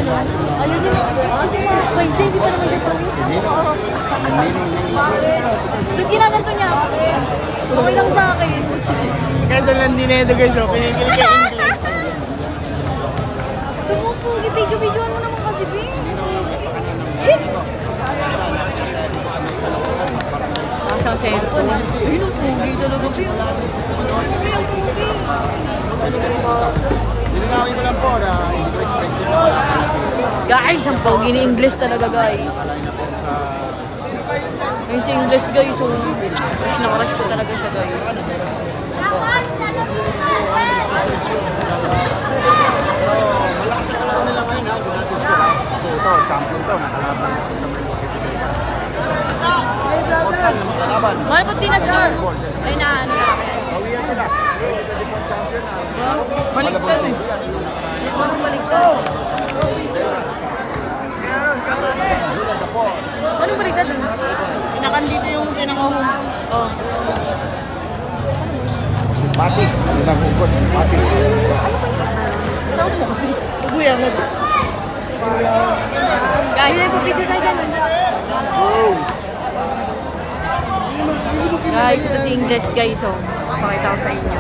gano'n. Ayun yun. Kasi mga kwense, hindi pa naman siya promise. Ba't ginaganto niya? Okay lang sa akin. Kasi lang din ito guys, oh. Kinikilig kay English. Tumupo, i-video-videoan mo naman kasi, Bin. Nasa ang cellphone eh. Ayun ang pogi talaga, Bin. Ay, ang pogi. Nilinawin ko lang po na hindi ko expected na wala pa na sila. Guys, ang pogi ni English talaga, guys. Nakalay na po sa Ayun si English, guys. So, crush na crush ko talaga siya, guys. pero malakas na kalaro nila ngayon ha, hindi natin sure ha. Kasi ito, champion to, nakalaban natin sa may Mortal na makalaban. Mahal ko din na siya. Ay, na, ano na. Bawian sila. Pwede po champion ha. Baliktad eh. Anong baliktad? Julia the Four. Anong baliktad nun? Pinakandito yung pinaka-home. Oh. Pati, hindi nag-ukod. Pati. Tawag mo kasi. Ubuya nga. Guys, picture tayo ganun. Guys, ito si English, guys. Oh. Pakita ko sa inyo.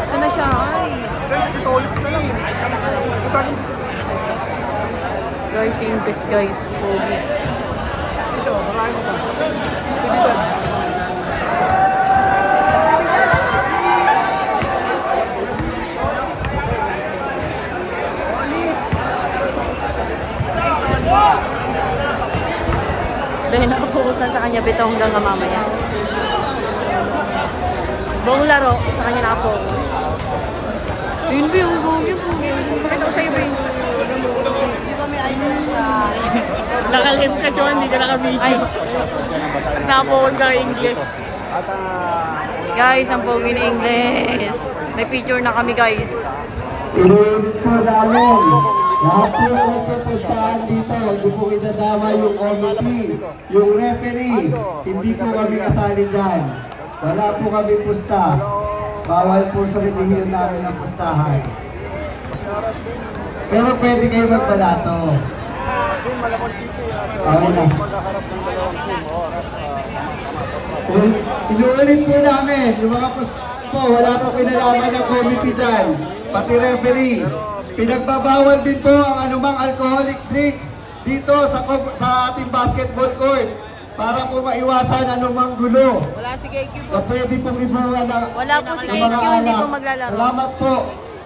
Saan na siya? Ay. Guys, si English, guys. Pogi. Dahil nakapokus na sa kanya, bitaw hanggang mamaya. Buong laro, sa kanya nakapokus. Yun ba yung pogi? Pakita ko sa'yo ba yun? Nakalip ka siya, hindi ka naka-video. Ay, Nakapokus ka kay English. At guys, ang pogi ni English. May picture na kami, guys. Inulit po namin. Lahat po na nagpupustahan dito. Hindi po itadama yung committee, yung referee. Hindi po kami kasali dyan. Wala po kami pusta. Bawal po sa rinihil namin ang pustahan. Pero pwede kayo magbalato. Team Malabon City, Okay na. magkaharap ng dalawang team. Inuulit po namin, yung mga pusta po, wala po kinalaman ng committee dyan. Pati referee. Pinagbabawal din po ang anumang alcoholic drinks dito sa ating basketball court para po maiwasan anumang gulo. Wala si KQ Na pwede pong ibuwan ng Wala po si ng mga KQ, hindi anak. po maglalaro. Salamat po.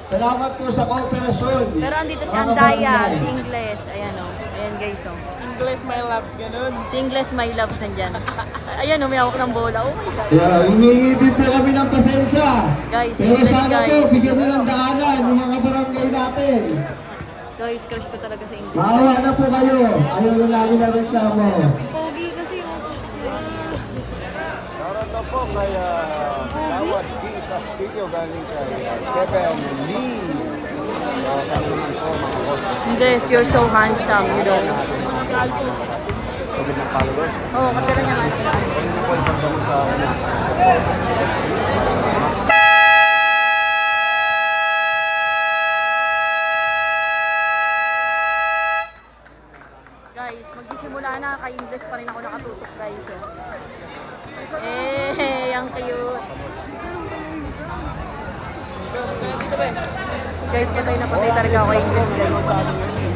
Salamat po sa kooperasyon. Pero andito si Mga Andaya, barangay. si English. Ayan o. Ayan, guys o. English, my loves, ganun. Si English, my loves, nandyan. Ayan o, may hawak ng bola. Oh my God. Kaya humingi din po kami ng pasensya. Guys, Pero English, sana po, guys. bigyan mo ng daanan yung mga barangay natin. Guys, crush ko talaga sa English. Maawa na po kayo. Ayaw na namin na reklamo. Pogi kasi o. Shoutout na po kay Kawad K. Castillo galing kay Kevin Lee. So, sa naman po mga boss. English, you're so handsome, you know. Sabi ng followers. Oo, oh, kapira niya nga sila. Ano na po yung pagdamot sa Guys, magsisimula na. Kay English pa rin ako nakatutok, guys. Oh. Ang cute. Guys, patay na patay talaga ako kay English, guys.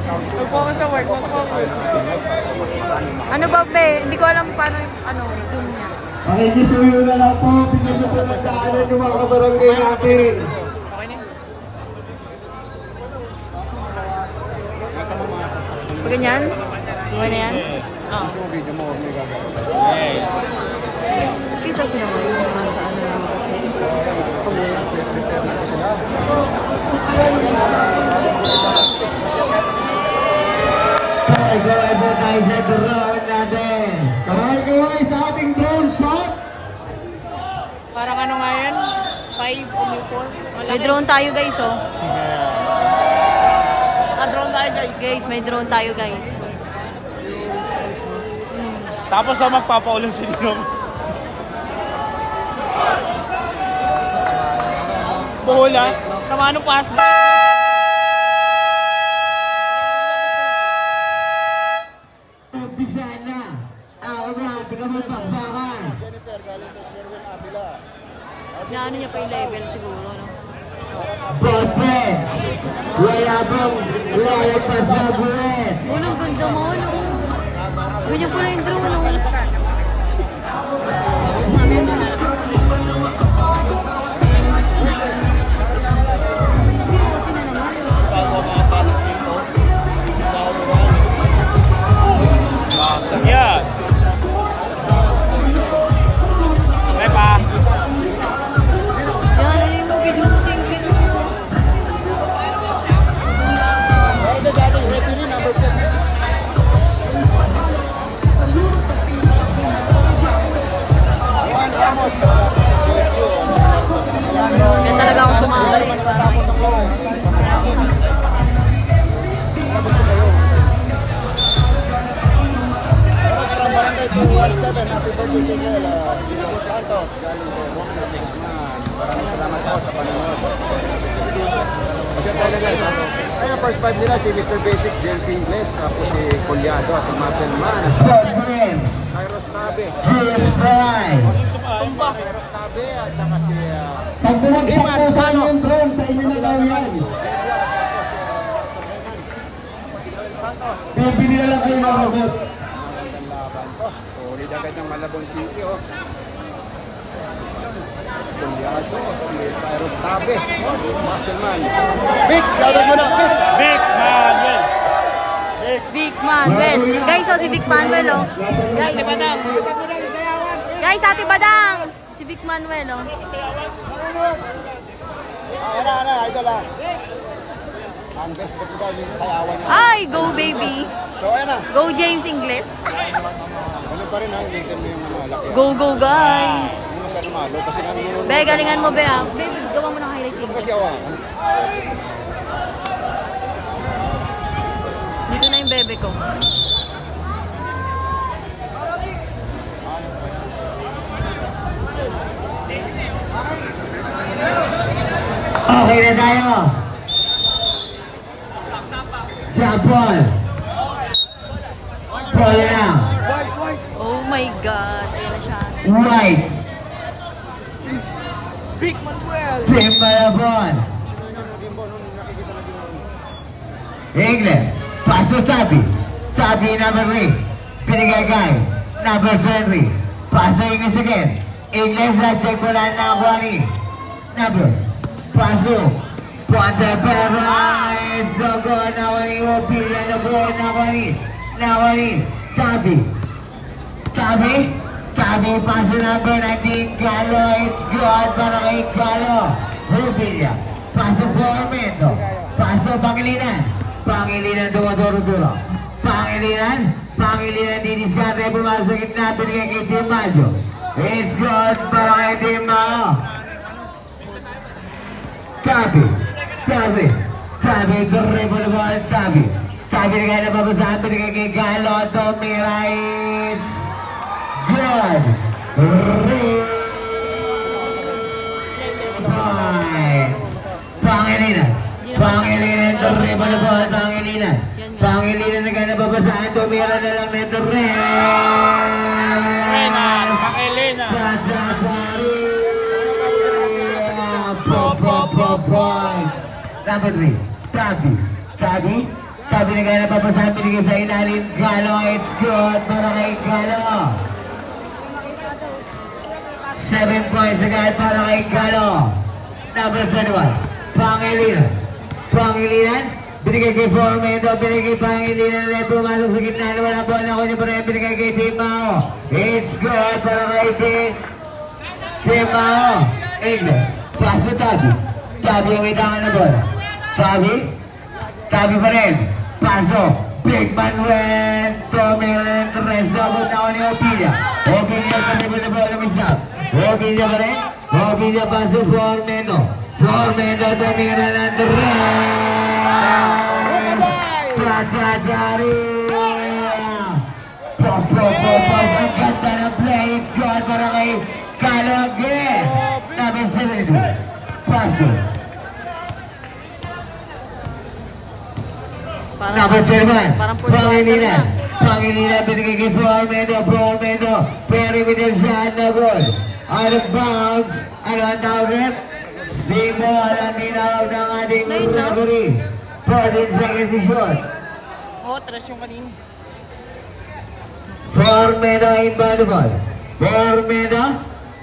Mag-focus sa work, mag-focus. Ano ba, be? Hindi ko alam paano yung zoom niya. Pakikisuyo na lang po. Bigyan niyo po ng daanan yung mga barangay natin. Okay na yun. Pag ganyan? Okay na yan? gusto mo video mo, huwag may gagawin. Kita sila ngayon. Nasa ano lang kasi. Prepare na po sila. Go tayo sa drone natin. Kaway sa ating drone shot. Parang ano nga yan? 5 o 4? May drone tayo, guys, oh. Naka-drone tayo, guys. Guys, may drone tayo, guys. Tapos na magpapaulan si Ninong. Bola. Tama nung pass. umpisahan na. Ako ba, tika magpakbakan. Jennifer, galing kay Sherwin Avila. Naano niya pa yung level siguro, no? Ballpen. Wala bang pa sa buwan. Unang ganda mo, no? Ganyan pala yung drone, no? Bago mga panos dito. Baksak yan. Repa. Yan, ano yung video mo sa English? Ito dati, referee number 56. Juan Ramos. Yan talaga ako sumali. Barangay 217, happy birthday to Joel. Diego Santos, galing kay Walker Dexman. Maraming salamat po sa panonood. Kasi talaga, ayun, first five nila si Mr. Basic, James Ingles, tapos si Collado at Muscle Man. Ballpens. Cyrus Tabe. Chris Fry. Tumba, Cyrus Tabe, at saka si Pag bumagsak po sa inyo yung drone, sa inyo na daw yan. si Noel Santos. Bibili na lang kayo ng robot. Magandang laban to. Solid agad ng Malabon City, oh. Si Collado, si Cyrus Tabe, Muscle Man. Vic, shoutout mo na, Vic! Big Manuel. Vic Manuel. Guys, oh, si Vic Manuel, oh. Guys, guys, Ate Badang. Si Vic Manuel, oh. Ano, idol ah. Ang best bet daw yung sayawan niya. Ay, go baby. So, ayun na. Go James Ingles. Ganun pa rin ha, maintain mo yung laki. Go, go, guys. Hindi masyado malo kasi nanonood. Be, galingan mo, be, ah. Baby, gawa mo ng highlights. Ito kasi awangan. Dito na yung bebe ko. Okay na tayo. Jump ball. Ball na. Oh my God. Ayan na siya. White. Big Manuel! Team Malabon. Ingles. Paso Tabi. Tabi number 3. Pinigagay. Number 20. Paso Ingles again. Ingles na check mo lang na Juani. Number. Paso. Ponte Perra. It's no good. Nawani. Opinion na buhay na Juani. Nawani. Tabi. Tabi. Tabi. Paso number 19. Galo. It's good. Para kay Galo. Rubilla. Paso Formento. Paso Pangilinan. Pangilinan dumaduro-duro. Pangilinan. Pangilinan didiskarte. Pumasok sa gitna. Binigay kay Tim Maggio. It's good. Para kay Tim Maggio. Tabi. Tabi. Tabi. Dribble ball. Tabi. Tabi na kaya nababasahan. Binigay kay Galo. Tumira. It's good. Points. Pangilinan. Pangilinan. Dribble ball. Pangilinan. Pangilinan na kaya nababasahan. Tumira na lang na ito. Elena. Points. Number 3. Tabi. Tabi. Tabi na kaya napapasahan. Binigay sa ilalim. Galo. It's good. Para kay Galo. 7 points agad para kay Galo. Number 21. Pangilinan. Pangilinan. Binigay kay Formento. Binigay kay Pangilinan. Ulit pumasok sa gitna. Wala po na kunya pa rin. Binigay kay Timao. It's good para kay Timao. Ingles. Paso Tabi. Tabi ang itangan na bola. Tabi. Tabi pa rin. Paso. Big Manuel. Tomilan. Resto. Punta ko ni Opilla. Opilla pa rin na bola misap. Opilla pa rin. Opilla paso Formento. Formento. Tomilan ang Tatari. Ang ganda ng play. It's good para kay Galo again. Number 72. Paso. Parang, Number 31. parang Pangilinan. Pangilinan binigay kay Formendo, perimeter shot na goal. Out of bounds, ano ang tawag? Simbol ang tinawag ng ating referee. 14 seconds to shoot. Oh, trash yung kanina. Formendo inbound ball.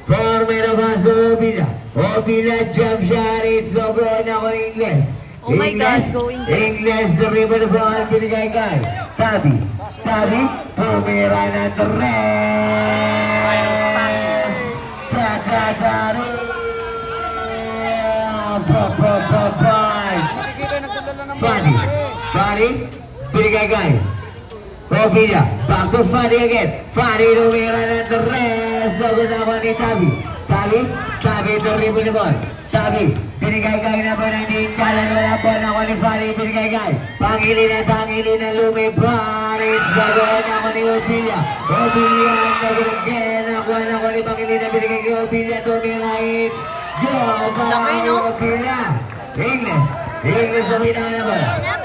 Formendo pass to Obila. Obila jump shot, it's the ball na ko Ingles. Oh my God, go Ingles. Ingles, the ribbon ball, binigay kay Tabi, tumira ng tres. Tatari. Points. Fadi, binigay kay Obila. Back to Fadi again. Fadi tumira ng tres. Sagot naman ni Tabi, the ribbon ball. Tabi, binigay kay na po ng Dinkalan, wala po na Fadi, binigay kay Pangilinan, lumipad, it's the goal na ko ni Obila, nagulagyan, nakuha na ko ni Pangilinan, binigay kay Obila, tumira, it's goal para kay Obila. Ingles, umina na ba?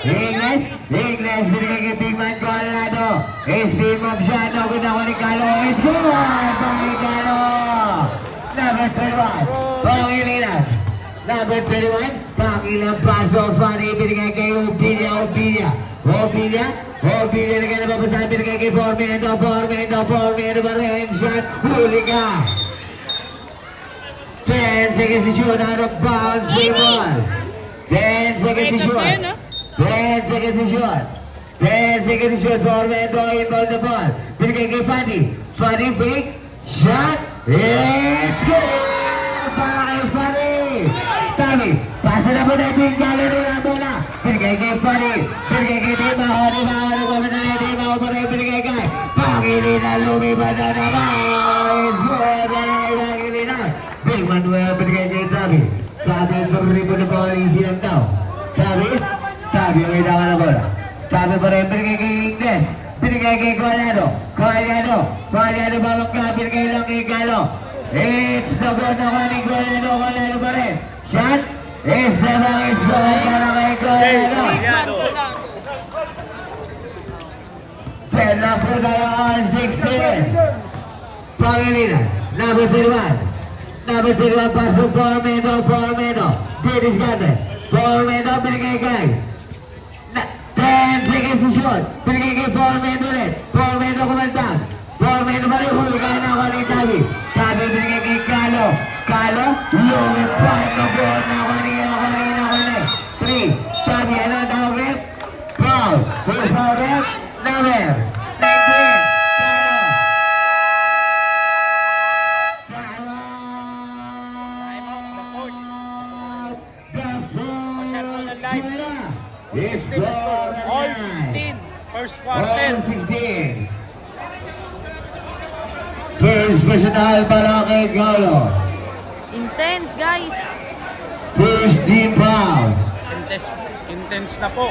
Ingles, binigay kay Big Man Colorado, speed mob shot, nakuha na ko ni Calo, it's goal para kay Calo. Number 21, Pangilinan. Number 21, Pangilan paso, Fadi, binigay kay Obila, nagkaya na papasahan, binigay kay Formendo ba rin, shot, huli ka. 10 seconds to shoot, out of bounds, free ball. 10 seconds to shoot, 10 seconds to shoot, Formendo, inbound the ball, binigay kay Fadi, fake, shot, it's good! Para kay Fadi! Tabi, pasa na po na Dinkalan, wala bola. Binigay kay Fadi, binigay kay Dimaho, binigay kay Pangilinan, lumipad na naman. It's good, para kay Pangilinan. Big Manuel, binigay kay Tabi. Tabi, pag-ribo na bawal yung silang tao. Tabi, may dawa na bola. Tabi pa rin, binigay kay Ingles. Binigay kay Colorado, babang ka, binigay lang kay Galo. It's the ball na kaning Colorado pa rin. Shot, it's the ball, it's goal para kay Colorado. 10 na po na yung 16. Pangilinan, number 31, paso Formendo, Dennis Gante. Formendo, binigay kay 10 seconds to shoot. Binigay kay Formendo ulit. Formendo kumantang. Formendo pa rin. Huli ka na ako ni Tabi. Tabi binigay kay Calo. Lumipad na buwan na kanina. 3. Tabi, ano ang tawag? Foul. First foul rep. Number 19. It's All 16. First quarter. All 16. First personal para kay Galo. Intense, guys. First team foul. Intense na po.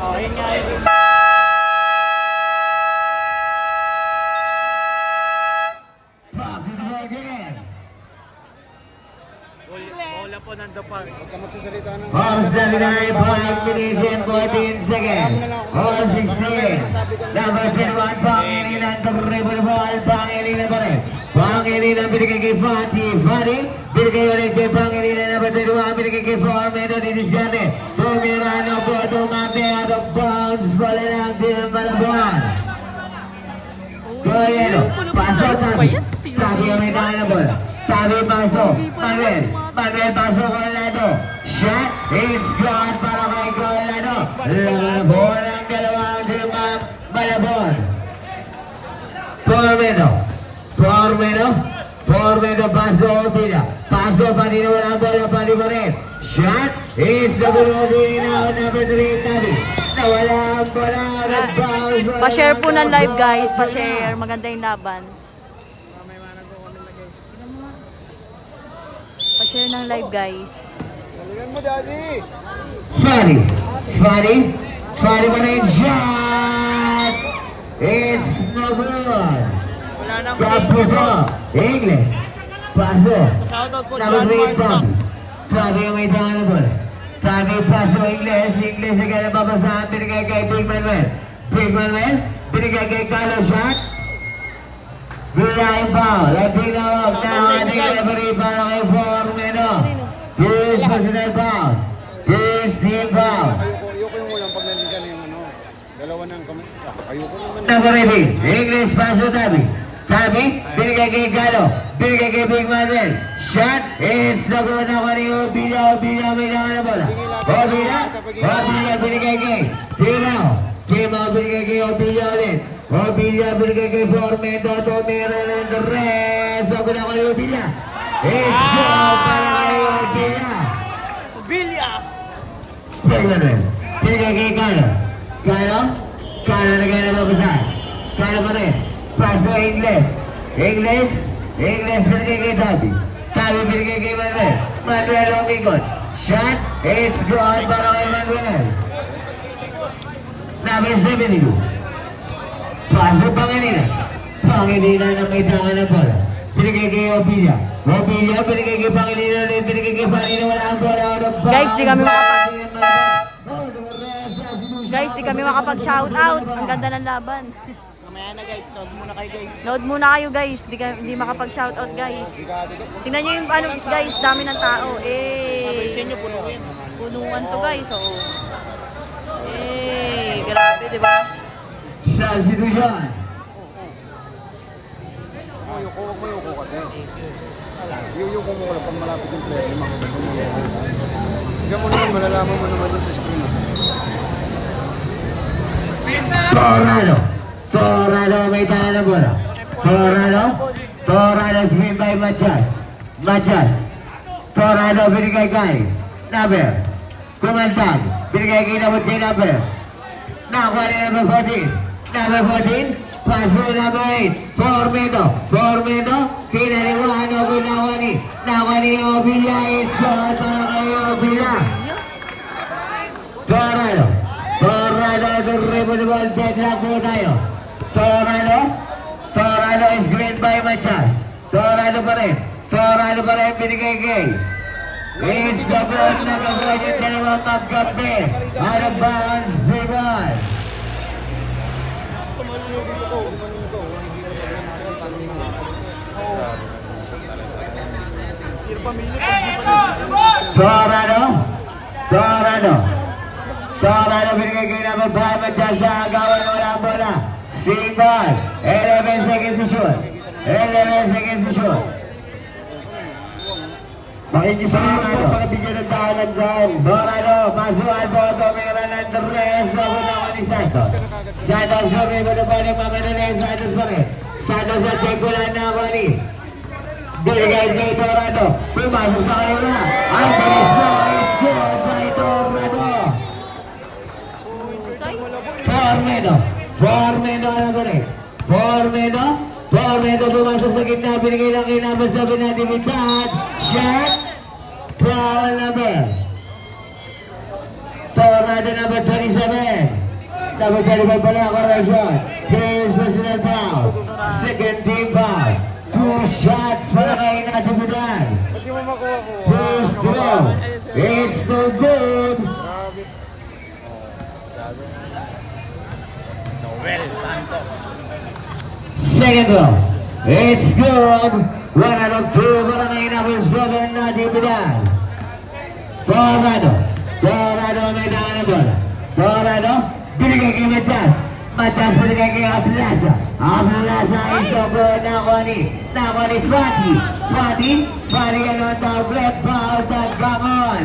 Oh, yun nga yun. Back to the ball again. Bola po nando pa. Huwag ka magsasalita ng... Oras na 5 minutes and 14 seconds. All 16. Number 21, Pangilinan, triple ball. Pangilinan pa rin. Pangilinan, binigay kay Fadi. Binigay ulit kay Pangilinan. Number 21, binigay kay Formendo. Dinisgarte. Tumira na po. Tumate out of bounds. Bala ng Team Malabon. Goyeno. Paso, Tabi. Tabi ang may tanga na bola. Tabi paso. Manuel paso, Colorado. Shot. It's gone para kay Colorado. Malabon ang dalawang Team Malabon. Formendo, paso, Obila. Paso, Fadi na wala ang bola, Fadi pa rin. Shot, is the Bulobili now, number 3, Tabi. Nawala ang bola, rebound. Pa-share po ng live, guys. Pa-share. Maganda yung laban. Pa-share ng live, guys. Galingan mo, Daddy. Fadi pa rin, shot. It's no good. Wala nang Paso, Ingles. Paso. Shoutout po Number John 3, Marsak. Tabi ang may tanga na bola. Tabi paso Ingles. Ingles again ang babasahan. Binigay kay Big Manuel. Big Manuel. Binigay kay Carlos shot. Bilang foul. At tinawag na ating referee para kay Formeno. First personal foul. First team foul. Ayoko yung walang pag nandiyan yung ano. Dalawa ng kami. Ayoko naman. Number 18. English paso Tabi. Tabi. Binigay kay Galo. Binigay kay Big Manuel. Shot. It's the goal na ko ni Obilla. Obilla may naman na bola. Obilla. Obilla binigay kay Timao. Timao binigay kay Obilla ulit. Obilla binigay kay Formento. Tumira ng the rest. Ako na ko ni Obilla. It's goal para kay Obilla. Bilya! Big Manuel. Binigay kay Galo. Galo. Galo na kayo na mabasahan. Galo pa rin. Paso English. English. English binigay kay Tabi. Tabi binigay kay Manuel. Manuel umikot. Shot. It's gone para kay Manuel. Number 72. Paso Pangilinan. Pangilinan ang may tangan ng bola. Binigay kay Obilla. Obilla binigay kay Pangilinan ulit. Binigay kay Pangilinan. Wala ang bola. Guys, di kami Guys, di kami makapag-shout out. Ang ganda ng laban. Mamaya na guys, load muna kayo guys. Load muna kayo guys. Di makapag-shout out guys. Tingnan nyo yung ano guys, dami ng tao. Sa inyo, puno ko yan. Punuan to guys. Oh. Grabe, di ba? Substitution. Ayoko, huwag mo yuko kasi. Yung kung wala pang malapit yung player, limang ito. Hanggang mo naman, malalaman mo naman yung sa screen. Tornado. Tornado may tangan ng bola. Tornado. Tornado screen by Matias. Matias. Tornado binigay kay Naber. Kumantag. Binigay kay Nabot kay Naber. Nakuha ni number 14. Number 14. Paso number 8. Formendo. Formendo. Kinaliwaan o binawani. Nawani Obilla. It's gone para kay Obilla. Tornado. Tornado the removable deadlock po tayo. Tornado. Tornado is green by Machas. Tornado pa rin. Tornado pa rin binigay kay. It's the blood na kagawin yung dalawang magkape. Out of bounds, Zibon. Tornado. Tornado. Tornado binigay kay number 5 Machas sa agawan ng walang bola. Zibon. 11 seconds to shoot. 11 seconds to shoot. Makikisahan po para bigyan ng dahanan dyan. Dorado, masuhan po, tumira ng the rest. Ako naman ni Santos. Santos, sorry mo na ba ni Mamanuel Santos pa rin. Santos at Checolan na ako ni. Binigay kay Dorado. Pumasok sa kayo na. Ang bilis mo, it's good by Dorado. Formendo. Formendo ano ba rin? Formendo. Formendo pumasok sa gitna. Binigay lang kay number 7 na Dimitad. Shot. Foul number. Tornado number 27. Number 25 pala, correction. First personal foul. Second team foul. 2 shots para kay Natividad. Ba't di mo makuha ko? First throw. It's no good. Noel Santos. Second throw. It's good. 1 out of 2 para kay number 7 Natividad. Tornado. Tornado may tangan ng bola. Tornado. Binigay kay Matias. Matias binigay kay Ablasa. Ablasa is so good. Nakuha ni Fati. Fati ano ang top left foul that back on.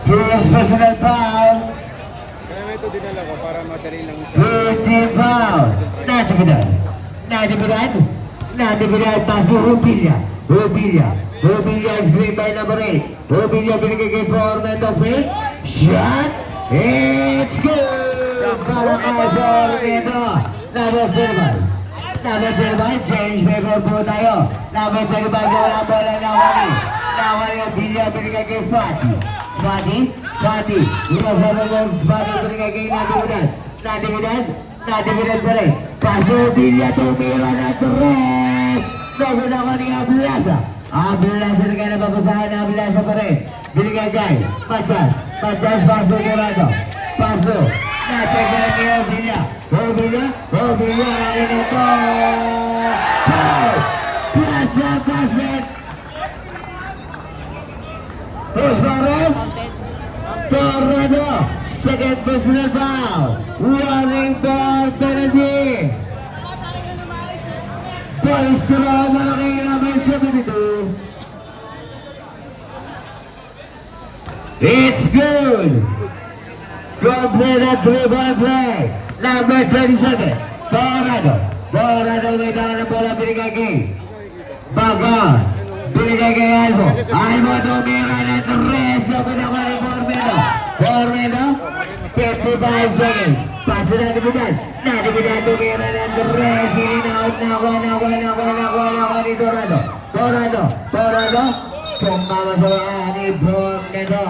First personal foul. Kaya nga ito dinala ko para madali lang siya. Third team foul. Natividad. Paso Rubilla. Rubilla is green by number 8. Rubilla binigay kay Formento fake. Shot. It's good. Para kay Formento. Number 35. Change paper po tayo. Number 35 na wala bola Nawani Rubilla binigay kay Fati. Rosa Ramos Fati binigay kay Natividad pa rin. Paso Rubilla tumira na the rest. Nauna ko ni Ablasa. Ablasa na kaya napapasahan na Ablasa pa rin. Binigay kay Machas. Machas, paso Dorado. Paso. Na-check na ni Obilla. Obilla, ang ito. Foul! Plaza basket. Rosmaro. Torrado. Second personal foul. Warning ball penalty. Boys to the malaki naman 72. It's good. Completed 3-point play. Number 27. Torrado may tangan ng bola binigay kay Bagon. Binigay kay Albo. Albo tumira ng rest. Open ako ni Formeno. 55 seconds. Paso na Natividad. Natividad tumira ng rest. Ini-out nakuha ni Torrado. Sumama sa mga ni Formeno.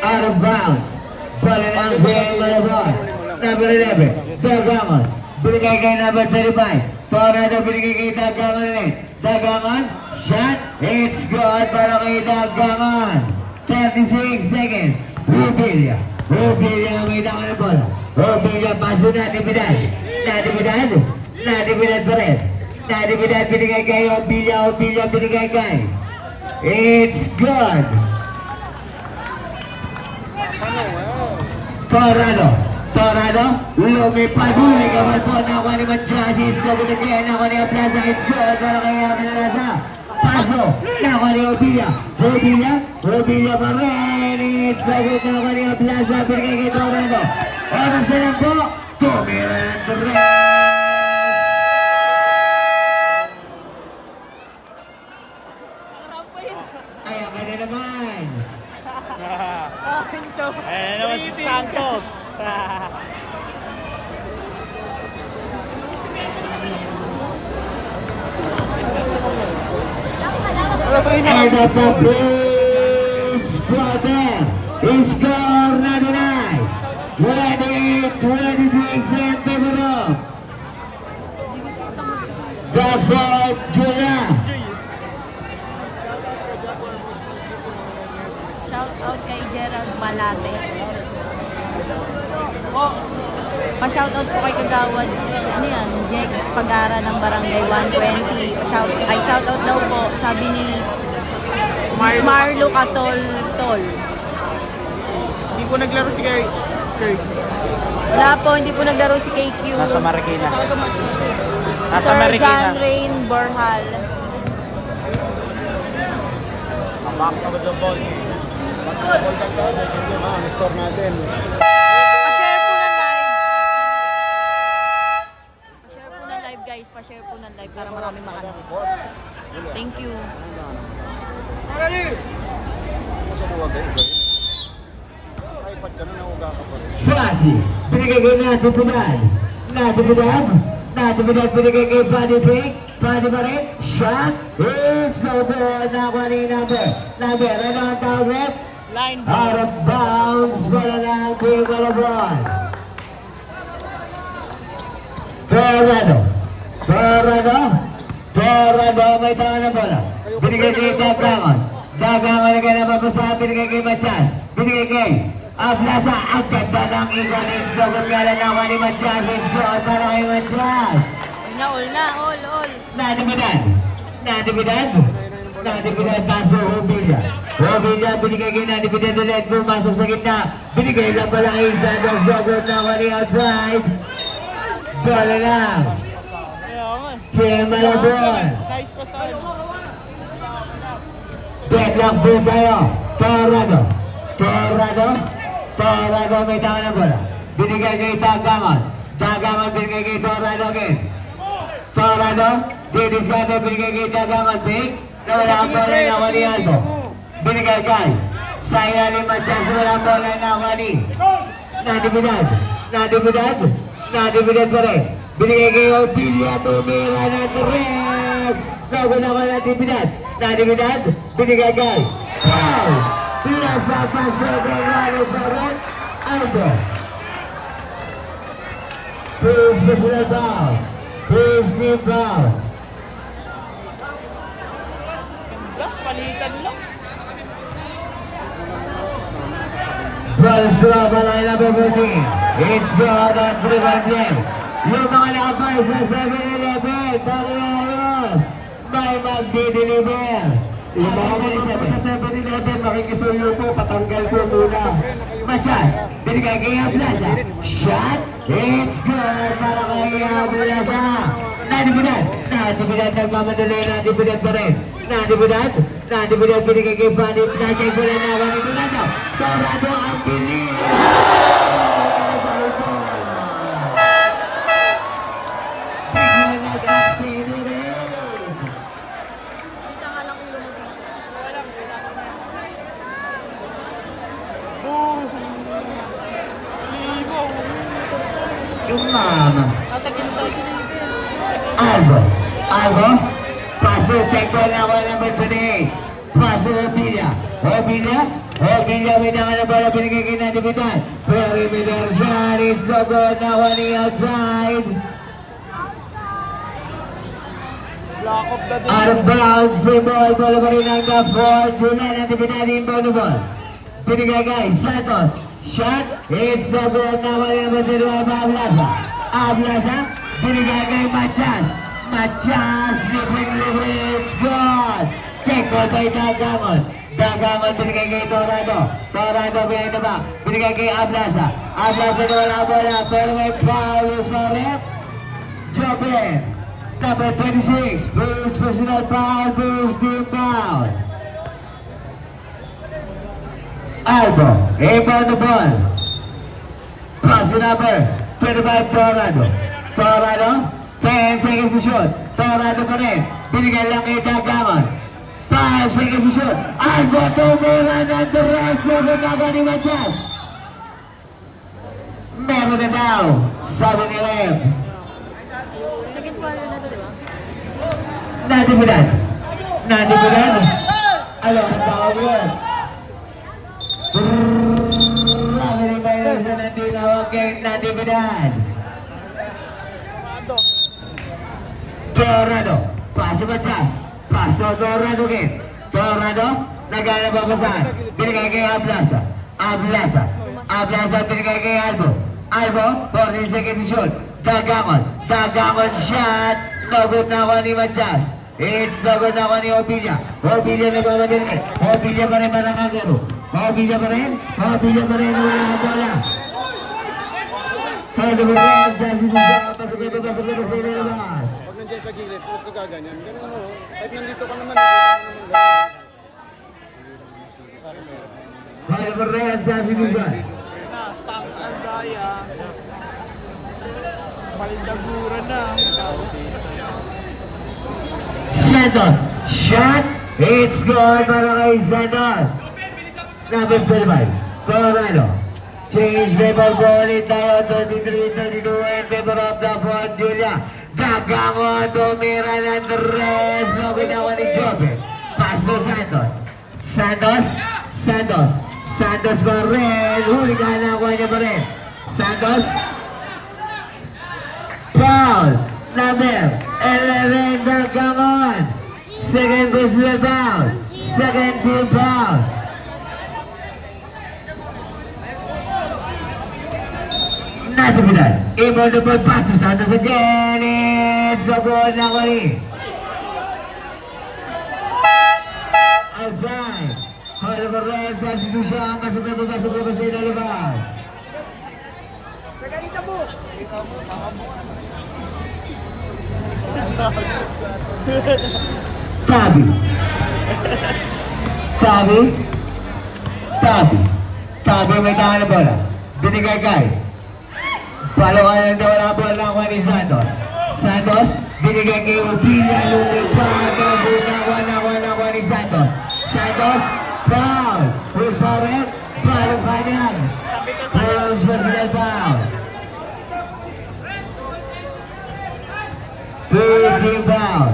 Out of bounds. Ball ang Zane Malabon. Number 11. Dagangan. Binigay kay number 35. Tornado binigay kay Dagangan ulit. Dagangan. Shot. It's good para kay Dagangan. 36 seconds. Rubilla may tangan ng bola. Rubilla paso na Natividad. Natividad pa rin. Natividad binigay kay Obilla binigay kay. It's good. Torrado, lumipad, huligaman po, nakuha ni Manchasis, kabut again, nakuha ni Plaza, it's good, para kay Plaza. Paso, nakuha ni Obilla pa rin, it's good, nakuha ni Plaza, binigay kay Torrado. Oras na lang po, tumira ng Torrado. Ayan ka na naman. Ayan naman si Santos. And the Police Brother is score 99. 26 in favor of the fourth Julia. Shout out kay Gerald Malate. Pa-shout out po kay Kagawad. Ano yan? Jex Pagara ng Barangay 120. Shout out daw po. Sabi ni Miss Marlo Katol. Hindi po naglaro si Kirk. Wala po, hindi po naglaro si KQ. Nasa Marikina. Sir John Rain Borhal. Ball kan tayo sa second game, ang score natin. Pa-share po ng live. Pa-share po ng live guys. Pa-share po ng live para maraming makanood. Thank you. Sa buwag kayo. iPad ka na, nauga ka pa rin. Swati, binigay kay Natividad binigay kay Buddy Pick. Buddy pa rin. Shot is so good. Nakuha ni Number. Ano ang tawag rep? Line. Out of bounds. Wala na ang Green Malabon. Torrado may tangan ng bola. Binigay kay Dagangan. Dagangan na kaya napapasahan. Binigay kay Machas. Binigay kay Ablasa. Ang ganda ng Egonix. Dagot nga lang nakuha ni Machas. It's good para kay Machas. All na. Natividad paso Obilla binigay kay Natividad ulit. Pumasok sa gitna. Binigay lang pala kay Santos. Dagot nakuha ni outside. Bola lang. Team Malabon. Guys, pasan. Deadlock po tayo. Torrado may tangan ng bola. Binigay kay Dagangan binigay kay Torrado again. Torrado, didiskarte binigay kay Dagangan. Big, nawala ang bola na ako ni Albo. Binigay kay Sayali Machas, wala ang bola na ako ni Natividad pa rin. Binigay kay Obilla, tumira na tres. Nauna ko Natividad, binigay kay Paul. Pinasa basket kay Rano Baron, Aldo. First personal foul. First team foul. Palitan lang. First draw pa line number 14. It's good on prevent play. Yung mga nakapay sa 7-Eleven, pakiayos. May magdi-deliver. Yung mga nakapay sa 7-Eleven, makikisuyo po, patanggal po muna. Machas, binigay kay Plaza. Shot, it's good para kay Plaza. Nadibudan, nagmamadali, nadibudan pa rin. Nadibudan, binigay kay Fanny. Nachay po lang na, Nadibudan. Torado ang bilis. Bigla nag-accelerate. Kita nga lang ulo mo dito. Chumama. Nasa gilid. Albo, paso, check ball na ako number 28. Paso, Obilia, may naka na bola, binigay kay Nadibudan. Perimeter shot, it's no good, nakuha ni outside. Block of the Out of bounds, si ball, bola pa rin ang na-4. Julian, Nadibudan, inbound na ball. Binigay kay Santos. Shot, it's no good, nakuha ni number 25, Ablasa, binigay kay Machas, libre, it's good. Check ball by Dagamon, binigay kay Torado, behind the back, binigay kay Ablasa na wala bola, pero may foul pa rin. Jobin, number 26, first personal foul, first team foul. Albo, inbound the ball. Pass the number 25, Torado, 10 seconds to shoot. Torado pa rin, binigay lang kay Dagamon. 5 seconds to shoot. Albo, tumura ng the rest of the number ni Matias. Meron na daw, sabi ni Rem. Second quarter na to, di ba? Nadibudan. Alo, ang tawag yun. Sabi ni Mayroon na tinawag kay Nadibudan. Torado, paso Matias. Paso Torado again. Torado, nagana babasahan. Binigay kay Ablasa, binigay kay Albo, 14 seconds to shoot. Dagamon shot. No good na ako ni Matias. It's no good na ako ni Obilia nagmamadali. Obilia pa rin parang agaro. Obilia pa rin, wala ang bola. Pwede mo rin, pasok na sa ilabas. Pag nandiyan sa gilid, huwag ka gaganyan. Ganun mo. Kahit nandito ka naman, nakita mo naman. Pwede mo rin, sabi mo ba? Tangs ang daya. Malindagura na. Santos, shot, it's good para kay Santos. Number 25, Torado. Change level ball ulit tayo, 33-32 in favor of the Fort Julia. Dagamon, tumira ng Andres, no ginawa ni Jobe. Pass to Santos pa rin, huli ka na, kuha niya pa rin. Santos, foul, number 11, Dagamon. Second personal foul, second team foul. Nadibudan, inbound the ball, pass to Santos again, it's the goal na kali. Outside, Oliver Reyes, substitution, pasok na sa ilalabas. Tabi, may tangan na bola. Binigay kay. Palokan na wala bola ng Juan ni Santos. Binigay kay Obilia, lumipad ang bunawan ng Juan ni Santos. Foul. Who's foul rin? Palokan yan. First personal foul. Third team foul.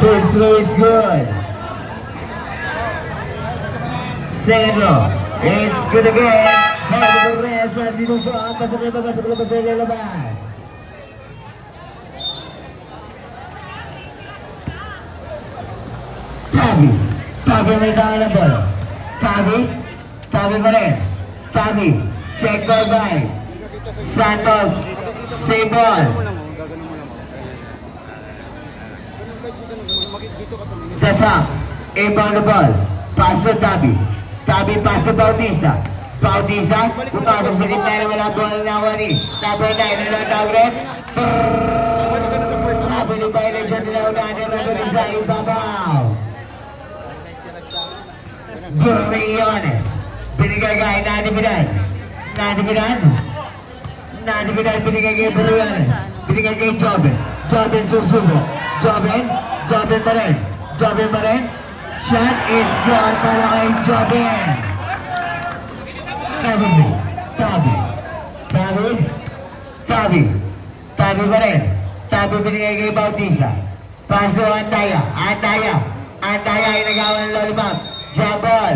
First throw is good. Second throw. It's good again. Bago ng rest at sinusuan. Pasok na ba? Pasok na ba sa lalabas? Tabi. Tabi may tanga ng bola. Tabi. Tabi pa rin. Tabi. Check ball by Santos. Save ball. The top. Inbound the ball. Paso Tabi. Tabi paso Bautista. Bautista. Pumasok sa gitna na walang ball na wali. Number 9. Ano ang tawag? Habang yung violation nila unahan ng number sa ibabaw. Briones. Binigay kay Natividad. Natividad. Natividad binigay kay Briones. Binigay kay Joben. Joben susubo. Joben. Joben pa rin. Joben pa rin. Shot. It's gone para kay Joben. Tabi. Tabi. Tabi. Tabi. Tabi pa rin. Tabi binigay kay Bautista. Paso Antaya. Antaya. Antaya inagawan ng lollipop. Jump ball.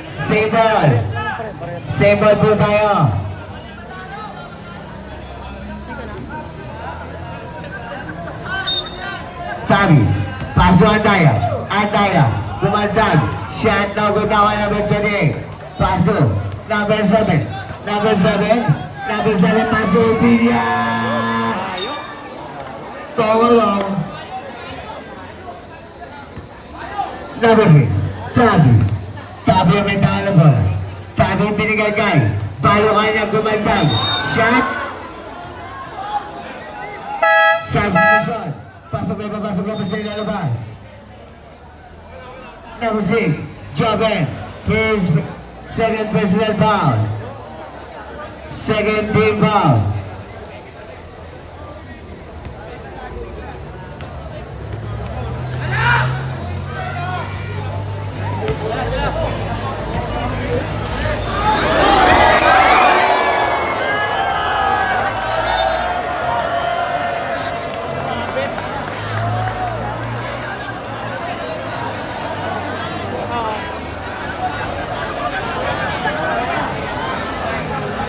Save ball. Save ball po tayo. Tabi. Paso Antaya. Antaya. Kumandag. Shot na gutawan ng 28. Paso. Number 7. Number 7. Number 7. Paso. Pinya. Tawalong. Number 3. Tabi. Tabi ang may tanga ng bola. Tabi ang binigay kay. Balo kanya gumandag. Shot. Substitution. Pasok na papasok na pa sa ilalabas. Number 6. Joben. Second personal foul. Second team foul.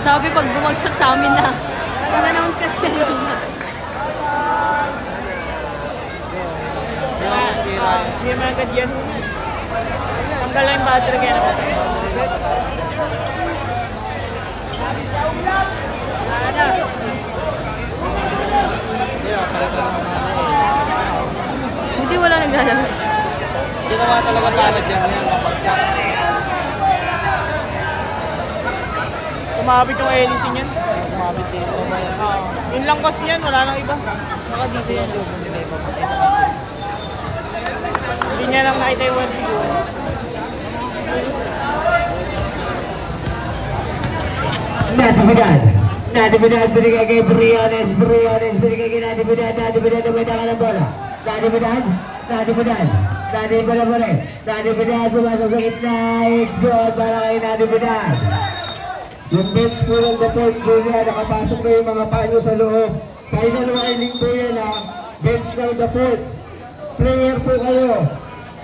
Sabi pag bumagsak sa amin na. Mag-announce kasi kanina. Hindi naman agad yan. Tanggal lang yung battery kaya naman. Hindi wala naglalaro. Ginawa talaga sana dyan yan. Kumabit yung hélice niyan. Kumabit dito. Yun lang kasi yan, wala nang iba. Baka dito yan. Hindi niya lang nakita yung one siguro. Natividad. Natividad binigay kay Briones. Briones binigay kay Natividad. Natividad na may tanga ng bola. Natividad. Natividad. Natividad pa rin. Natividad pumasok sa gitna. It's good para kay Natividad. Yung bench po ng Daport Junior, nakapasok na yung mga panyo sa loob. Final warning po yan ha. Bench ng Daport. Player po kayo.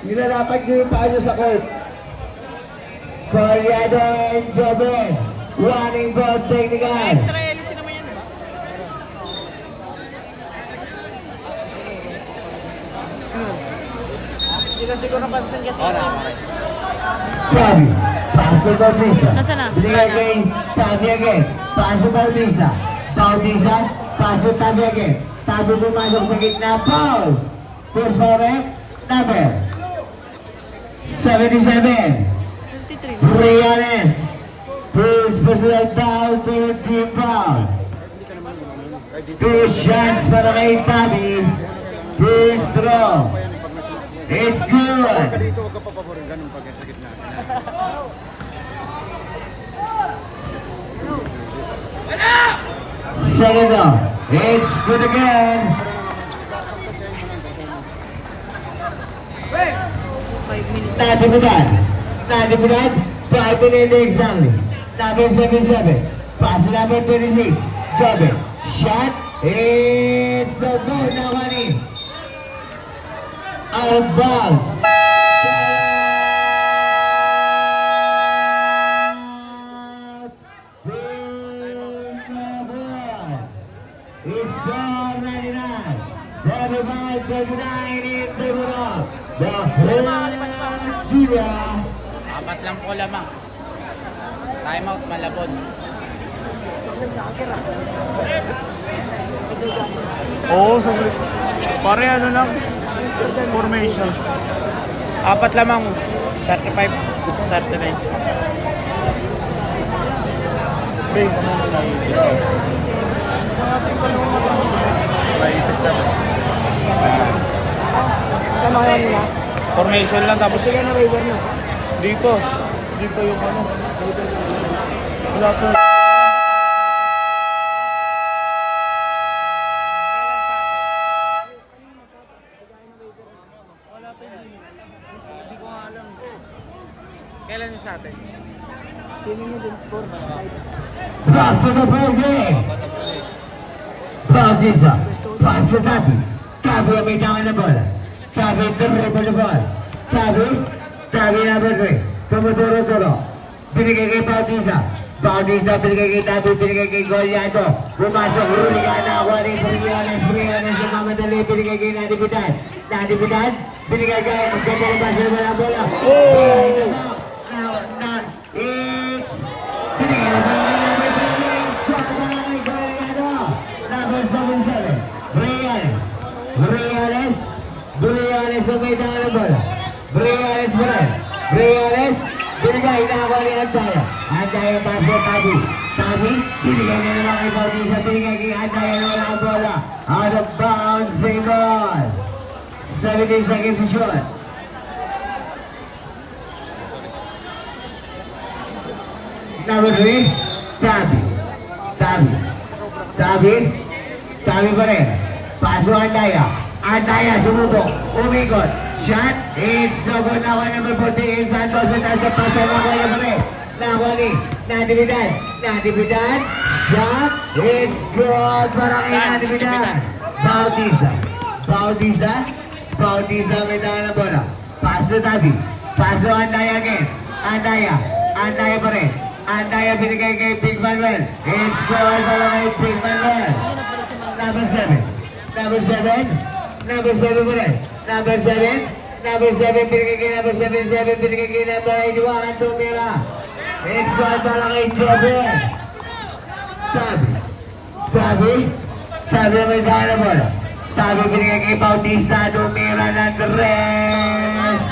Nilalapag nyo yung panyo sa court. Coriado and Joben. Running ball technical. Extra hélice naman yan. Hindi kasi ko napansin kasi. Tabi. Paso Bautista. Nasaan na? Binigay kay Tabi again. Paso Bautista. Bautista. Paso Tabi again. Tabi pumasok sa gitna. Foul. First foul number 77. 53. Briones. First personal foul to team foul. 2 shots para kay Tabi. First throw. It's good. Dito huwag ka papaborin ganun pag sa gitna. Second round. It's good again. 5 minutes. Natividad. Natividad. 5 minutes exactly. Number 77. Pass number 26. Jobe. Shot. It's the goal. Now one in. Out of bounds. Score 99. 35-29 in favor of the whole Julia. Apat lang po lamang. Time out, Malabon. Oo, saglit. Pare ano lang? Formation. Apat lamang. 35-39. Bay, kamo na Ano kaya nila? formation lang tapos Sige na waiver na. dito yung ano. Wala po. Kailan yung sa atin? Sino nyo din? 4, 5. Back to the ball game. Bautista. Pass to Tabi. Tabi ang may tama na bola. Tabi dribble the ball. Tabi number 3. Tumuturo-turo. Binigay kay Bautista. Bautista binigay kay Tabi. Binigay kay Goliato. Pumasok. Huli ka na ako. Free-honest. Sa mamadali. Binigay kay Natividad. Binigay kay magkanda ng basa ng bola. Now, it's binigay na bola kay number 3. Squad bola kay Goliato. Number 77. Briones ang may tanga ng bola. Briones mo rin. Briones, binigay na ako ni Andaya. Andaya paso Tabi. Tabi, binigay na naman kay Bautista. Binigay kay Andaya na wala ang bola. Out of bounds, same ball. 17 seconds to shoot. Number 3, Tabi pa rin. Paso Andaya. Andaya sumubok. Umikot. Shot. It's no good. Nakuha number 48. Santos at nasa pasa. Nakuha na pa rin. Nakuha ni Natividad. Shot. It's good. Para kay Natividad. Bautista may tanga na bola. Paso Tabi. Paso Andaya again. Andaya pa rin. Andaya binigay kay Big Manuel. It's good para kay Big Manuel. Number 7 pa rin. Number 7 binigay kay number 7 binigay kay number 81 tumira. It's good para kay Jobel. Tabi may tanga na bola. Tabi binigay kay Bautista tumira ng rest.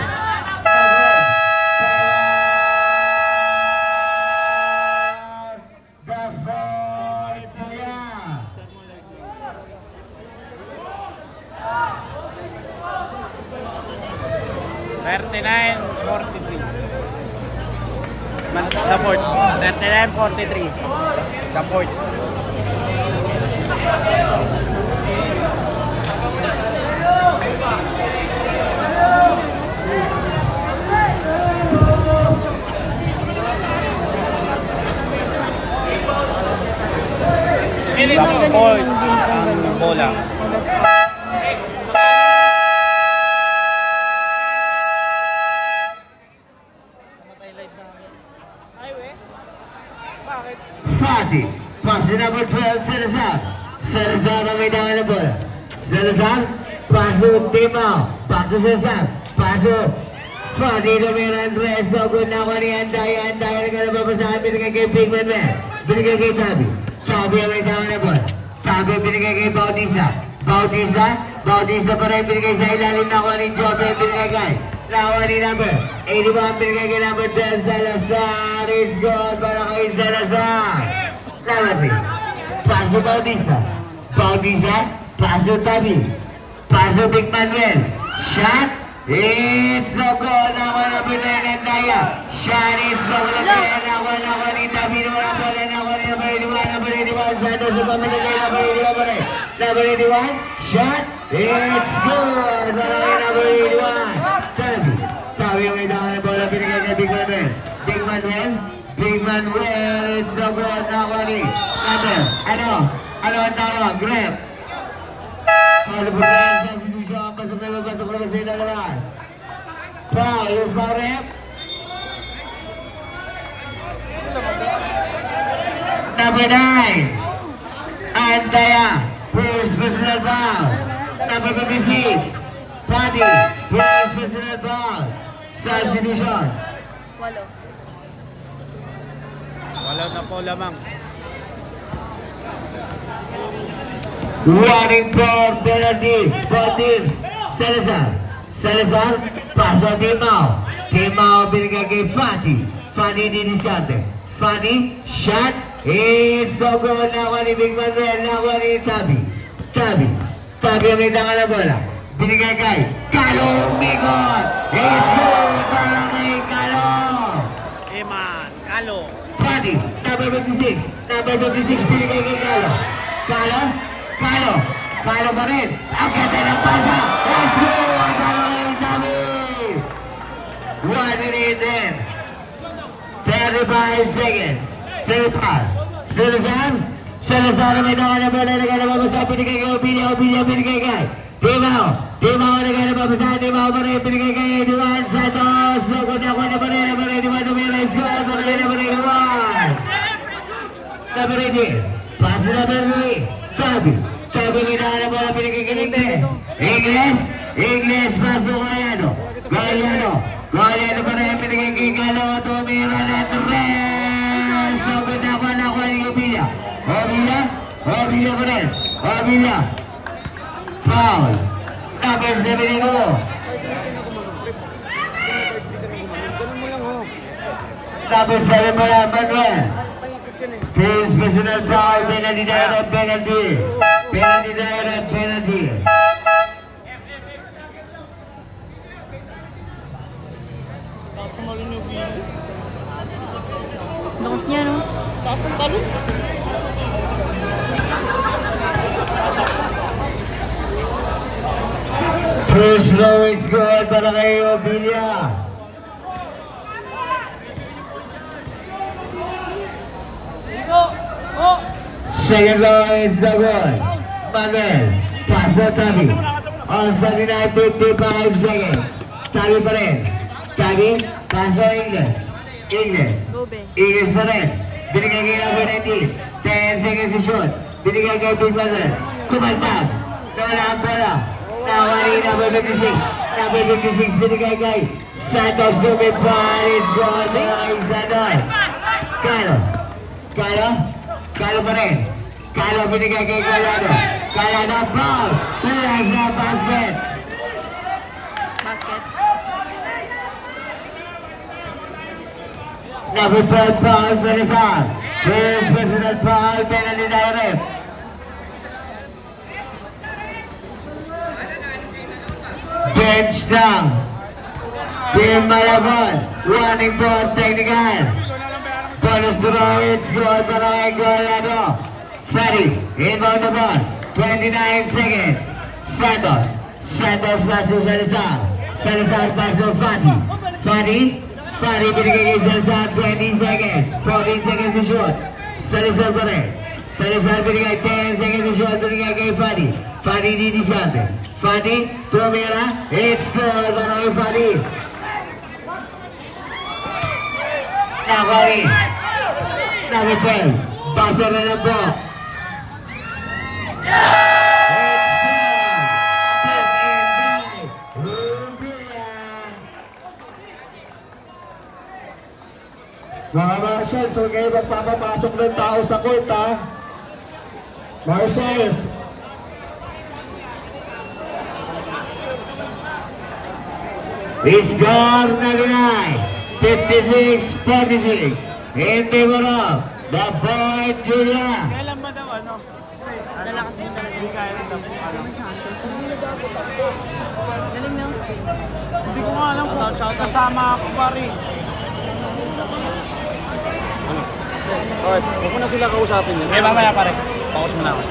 Support. 39-43. Support. Support ang bola. Fatih, pass to number 12, Salazar. Salazar ang may tanga na bola. Salazar, paso Timao. Back to Salazar. Paso. Fatih tumira ang rest. So good na ako ni Andaya. Andaya na ka napapasahan. Binigay kay Big Manuel. Binigay kay Tabi. Tabi ang may tanga na bola. Tabi binigay kay Bautista. Bautista pa rin binigay sa ilalim na ako ni Jobe. Binigay kay nakuha ni number 81. Binigay kay number 12, Salazar. It's good para kay Salazar. Number 3. Paso Bautista. Paso Tabi. Paso Big Manuel. Shot. It's no good. Nakuha number 9 Andaya. Shot. It's no good again. Nakuha ni Tabi. Nakuha bola. Nakuha ni number 81. Number 81. Santos sa pamanagay. Number 81 pa rin. Number 81. Shot. It's good. Para kay number 81. Tabi ang may tanga na bola. Binigay kay Big Manuel. It's no good. Nakuha ni number. Ano ang tawag? Grab. Ano po tayo sa institusyon? Pasok na sa ilalabas. Foul, use foul rep. Number 9. Andaya, first personal foul. Number 56. Patty, first personal foul. Substitution. Walo. Wala na po lamang. Running for penalty for teams. Salazar, paso Timao. Timao binigay kay Fatty. Fatty didiskarte. Fatty, shot. It's no goal. Nakuha ni Big Manuel. Nakuha ni Tabi ang may tanga na bola. Binigay kay Kalo Migot. It's good para kay Kalo. Eman, Kalo. Fatty, number 56. Number 56 binigay kay Kalo. Kalo pa rin. Ang ganda ng pasa. Let's go! Ang para kay Tabi. 1 minute then. 35 seconds. Salazar na may tanga na bola. Naglalabasa. Binigay kay Opilia binigay kay Timao naglalabasa. Timao pa rin. Binigay kay Eduardo Santos. Nakuha na pa rin. Eduardo Mira. Score pa rin. Number 18. Pass number 3. Tabi may tanga na bola. Binigay kay Ingles. Paso Galiano pa rin. Binigay kay Galo. Tumira na 3. Nakuha ni Opilia pa rin. Foul. Number 72. Number 7 pa rin, Manuel. First personal foul, penalty direct, penalty. Lakas niya, no? Taas ang talo. First low is good para kay Opilia. Second low is the goal. Manuel, paso Tabi. On 55 seconds. Tabi pa rin. Paso Ingles. Gobe. Ingles pa rin. Binigay kay number 19. 10 seconds to shoot. Binigay kay Big Manuel. Kumantag. Nawala ang bola. Nakuha ni number 56. Number 56 binigay kay Santos lumipad. It's gone para kay Santos. Kalo pa rin. Kalo binigay kay Galano. Galano foul. Plus na basket. Basket. Number 12 foul sa Rizal. First personal foul, penalty direct. Bench down. Team Malabon. Running for technical. Bonus throw, it's good para kay Galano. Freddy, inbound the ball. 29 seconds. Santos paso Salazar paso Fadi binigay kay Salazar. 20 seconds. 14 seconds to shoot. Salazar pa rin. Salazar binigay 10 seconds to shoot. Binigay kay Fadi didiskarte. Fadi, tumira. It's good para kay Fadi. Nakari. Number 12. Paso na lang po. Mga Marshals, huwag kayo magpapapasok ng tao sa court, ha? Marshals! Score na binay. 56-46. In favor of the Fort Julia. Kailan ba daw ano? Dalakas din talaga. Hindi kaya rin daw. Santos. Galing, no? Hindi ko nga alam kung kasama ako pare. Okay, huwag mo na sila kausapin yun. Okay, mamaya pare. Pause mo na ako.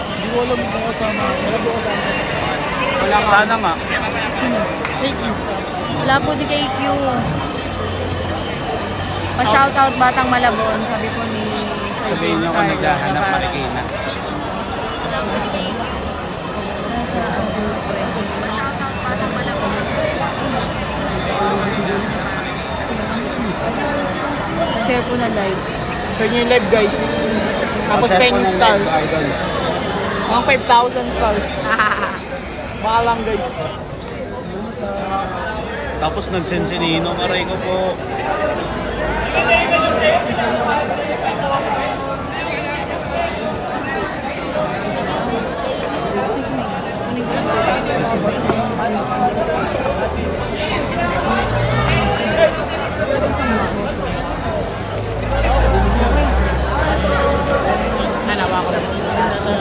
Hindi ko alam kung kasama. Wala po kasama. Wala ka. Sana nga. Thank you. Wala po si KQ. Pa-shoutout Batang Malabon, sabi po ni Sir Sabihin niyo kung James Carlo naghahanap Navarro. Marikina. Nasa under 20. Share po na live. Share nyo yung live guys. Tapos penny stars. Mga 5,000 stars. Baka lang guys. Tapos nagsensinino, aray ko po.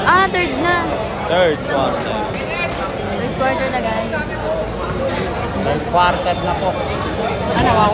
Ah, third na. Third quarter. Third quarter na guys. Third quarter na po. Ano ako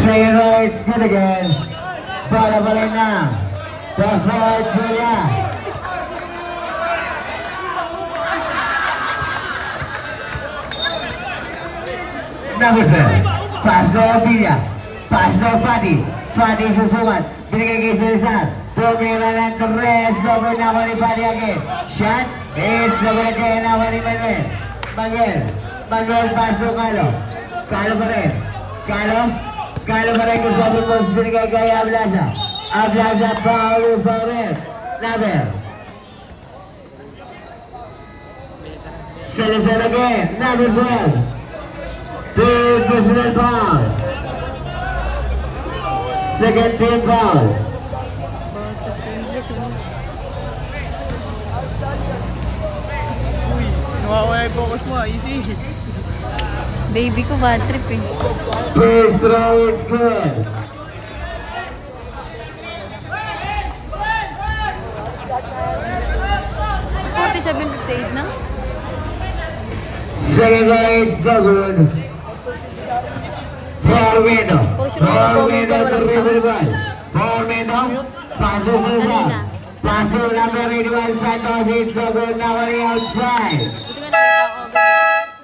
second row, it's good again. Bola pa rin na. The fourth, Julia. Number 12, Paso Villa. Paso Fadi. Fadi susukat. Binigay kay Cesar. Tumira ng Torres. Double na ako ni Fadi again. Shot. It's double kaya na ako ni Manuel. Manuel Paso Calo. Calo pa rin. Calo pa rin kung sabi mo. Binigay kay Ablaza. Ablaza Paulus pa rin. Number. Salazar again. Number 12. Team personal foul. Second team foul. Nawawala yung focus mo, easy. Baby ko bad trip eh. First throw, it's good. $47.58 na? Second row, it's no good. Formedo to river ball. Formedo, paso Cesar. Paso number 81, Santos, it's no good. Now on the outside. Buti nga nakita ko.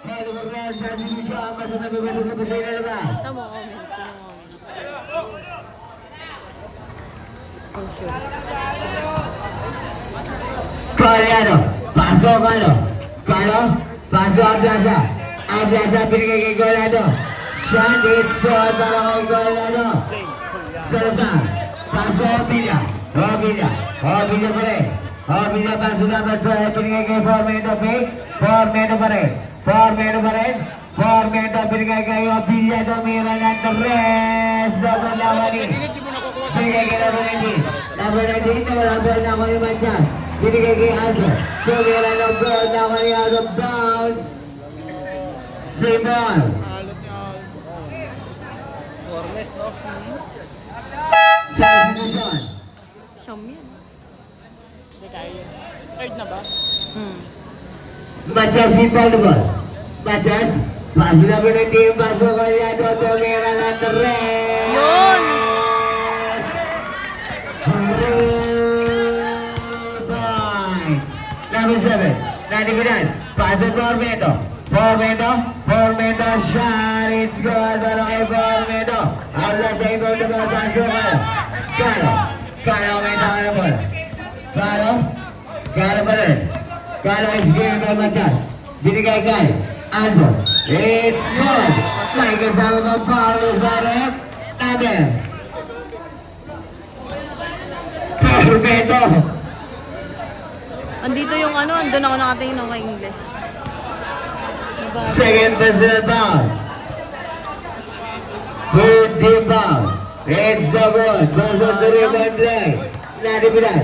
Head over there, Santos, Misha, pasok na pa sa ilalabas. Tama ko. Caliano, paso Calo, paso Ablaza, binigay kay Colado. Shot, it's good para kay Colado. Salazar, paso Villa pa rin. Villa, paso number 12, binigay kay Formedo, fake. Formedo pa rin. Formedo, binigay kay Villa, tumira ng Torres. Double na wali. Binigay kay number 19, nawala ball na ako ni Matias. Binigay kay Aldo. Tumira ng ball na ako ni out of bounds. Same ball. Substitution. Xiaomi yan. Third na ba? Matias inbound the ball. Matias, paso number 19, paso Caliano, tumira ng Torres. Yun! Points. Number 7, Natividad. Paso Formedo, shot. It's good. Para kay Formedo. Habla sa inbound the ball. Paso Calo, may tama na ball. Calo pa rin. Calo is given by Matias. Binigay kay Aldo. It's good. May kasama ng Paulus pa rin. Number Formedo. Andito yung ano, andun ako nakatingin ng kay Ingles. Second personal foul. Third team foul. It's the good. Pasok to rebound play. Natividad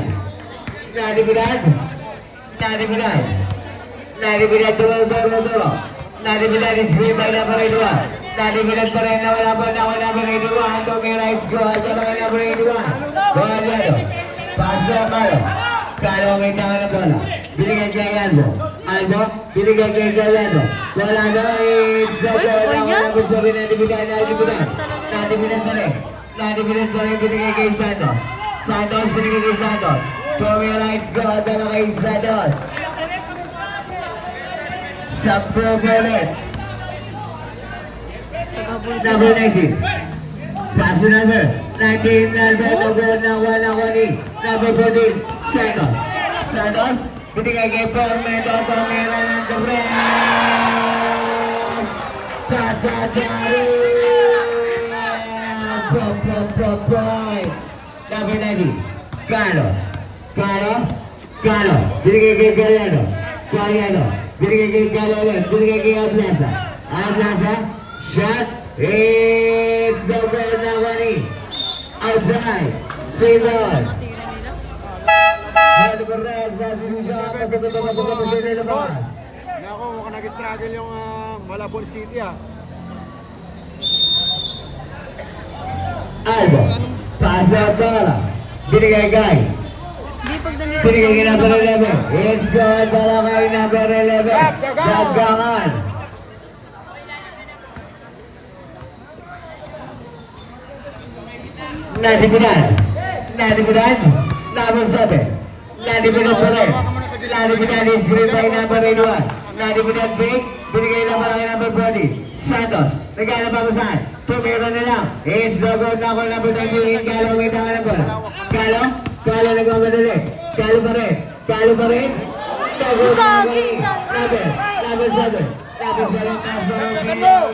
tulo. Natividad is green by number 81. Natividad pa rin na wala pa na ako number 81. Tumira it's good. Ito lang number 81. Caliano. Paso Calo may tanga na bola. Binigay kay Aldo. Binigay kay Colado. Colado, it's the goal. Ako na sabi Natividad pa rin. Binigay kay Santos. Binigay kay Santos. Tumira it's good. Dala kay Santos. Sapro ulit. Number 19. Paso number 19. Alberto goal na wala ni. Number 14. Santos. Binigay kay Formedo. Tumira ng Torres. Points. Number 90. Calo. Binigay kay Caliano. Binigay kay Calo. Binigay kay Ablaza. Shot. It's the goal na wani. Outside. Save ball. Nako, mukhang nag-struggle yung Malabon City Albo. Pasa bola. Binigay kay. Hindi pag nangyari. Binigay kay number 11. It's good para kay number 11. Dagangan. Natividad. Natividad. Number 7. Natividad pa rin. Natividad is green by number 81. Natividad big. Binigay lang malaki number 40. Santos. Naghanap ako saan? Tumira na lang. It's the goal na ako number 28. Galo may tanga ng goal. Galo. Galo nagmamadali. Galo pa rin. Galo pa rin. Number 7. Number 7. Paso.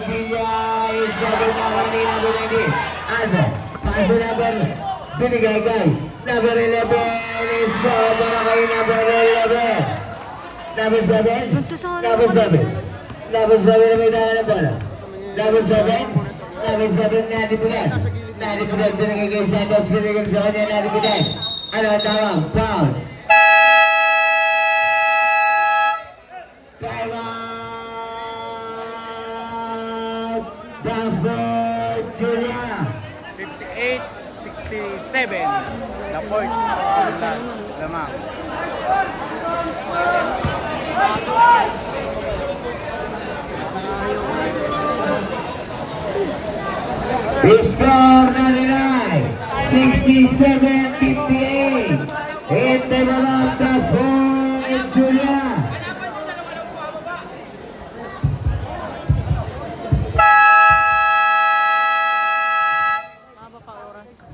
Villa. It's the goal na ako ni number 19. Aldo. Paso number. Binigay kay. Number 11 is go para kay number 11. Number 7. Number 7. Number 7 na may tanga ng bola. Number 7. Number 7 Natividad. Natividad binigay kay Santos. Binigay sa kanya Natividad. Ano ang tawag? Foul. Time out. Dafford Julia. 58-67. Laporte. Lamang. Score 99, 67-58. In favor of Dafford Julia. Haba pa oras.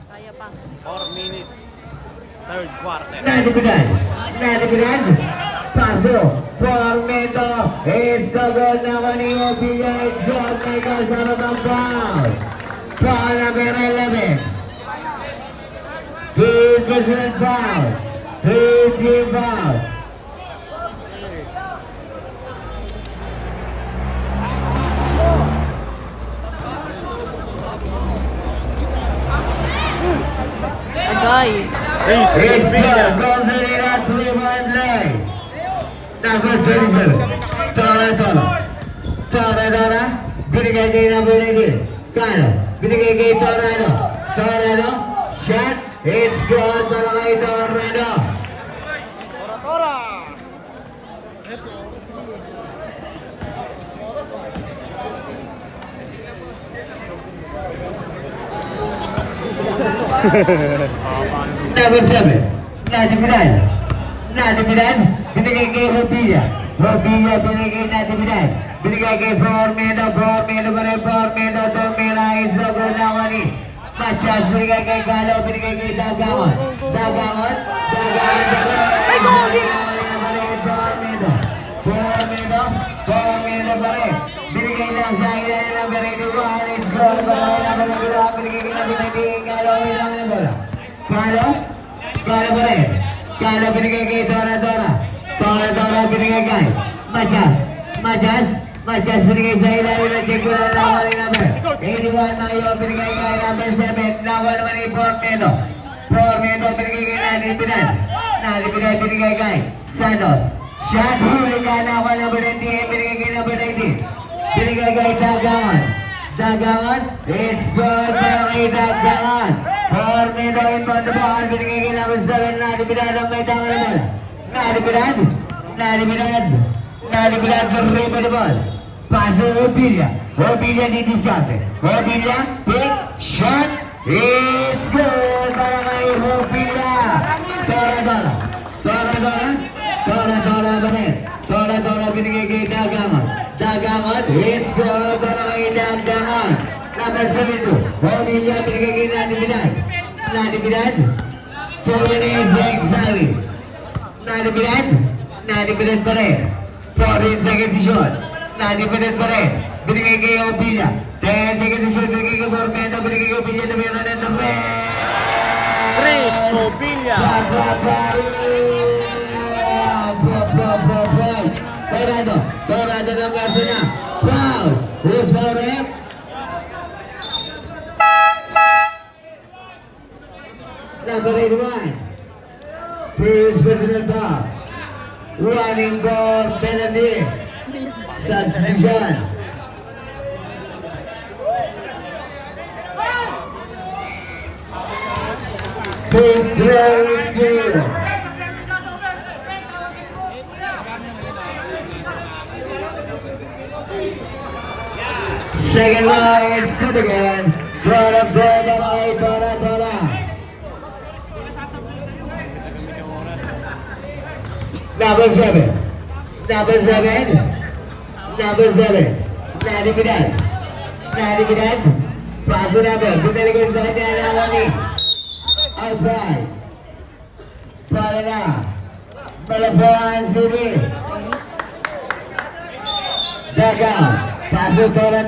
Kaya pa. 4 minutes. Third quarter. Natividad. Natividad. Paso. Formento. It's the goal na kanina. Villa. It's goal. May kasama ng foul. Foul number 11. Team personal foul. Team foul. Agay. It's good. Goal Villa. 3-1 lead. Number 27. Tora. Binigay kay number 19. Kano. Binigay kay Torano. Shot. It's good para kay Torano. Number 7. Natividad. Binigay kay Hobilla. Binigay kay Natividad. Binigay kay Formento pa rin. Tumira. It's the goal na kani. Machas. Binigay kay Galo. Binigay kay Dagamon. Dagamon pa rin. Formento pa rin. Binigay lang sa ilan ng number 81. It's goal para kay number 91. Binigay kay number 19. Galo may lang ng bola. Galo pa rin. Galo binigay kay Tora. Binigay kay Machas binigay sa ilalim ng check ko lang naman yung number 81 Mayo binigay kay number 7 naman naman yung Formento binigay kay Natividad binigay kay Santos shot huli ka na ako number 19 binigay kay number 19 binigay kay Dagamon it's good para kay Dagamon Formento inbound the ball binigay kay number 7 Natividad ang may tanga na bola Natividad berreba the ball. Paso Hobilla didiskarte. Hobilla, pick, shot. It's good para kay Hobilla. Tora binigay kay Dagamon. It's good para kay Dagamon. Number 72. Hobilla binigay kay Natividad. 2 minutes exactly. Natividad pa rin. 14 seconds to shoot. Natividad pa rin. Binigay kay Hobilla. 10 seconds to shoot. Binigay kay Formento. Binigay kay Hobilla. Tumira na the Chris Hobilla. Torado ng kaso na. Foul. Who's foul him? Number 81. First personal foul. Running ball penalty. Substitution. First throw is good. Second line is good again. Tora, Tora, Tora. Number 7. Number 7. Number 7. Nadibidan. Nadibidan. Paso number. Binalikin sa kanya na ni. Outside. Para na. Malapuan City. Daga. Paso Tora.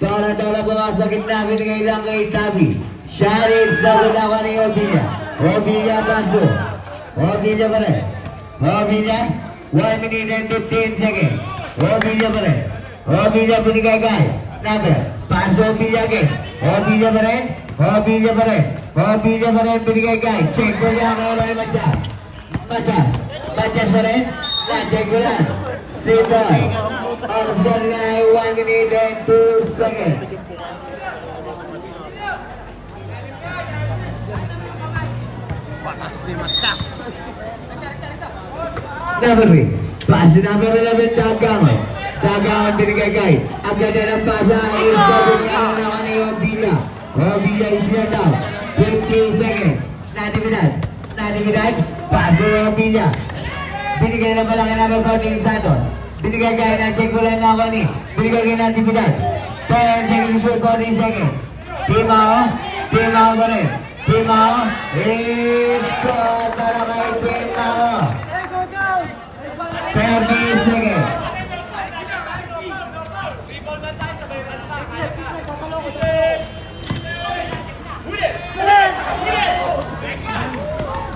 Tora pumasok gitna. Binigay lang kay Tabi. Sharits na gulawa ni Obilla. Obilla paso. Obilla pa rin. Obilla. 1 minute and 15 seconds. Obilla pa rin. Obilla binigay. Number. Paso Obilla again. Obilla pa rin. Obilla pa rin binigay. Check ko lang ako rin Machas. Machas pa rin. Na-check ko lang. Simple. Orsal na 1 minute and 2 seconds. Batas ni Matas. Number 3. Pass number 11, Dagaman. Dagaman binigay. Ang ganda ng pasa is going out naman ni Obilla. Obilla is here now. 20 seconds. Natividad. Paso Obilla. Binigay na pala kay number 14, Santos. Binigay na check mo lang na ako ni. Binigay kay Natividad. 10 seconds shoot, 40 seconds. Timao pa rin. It's good para kay Timao. 30 seconds.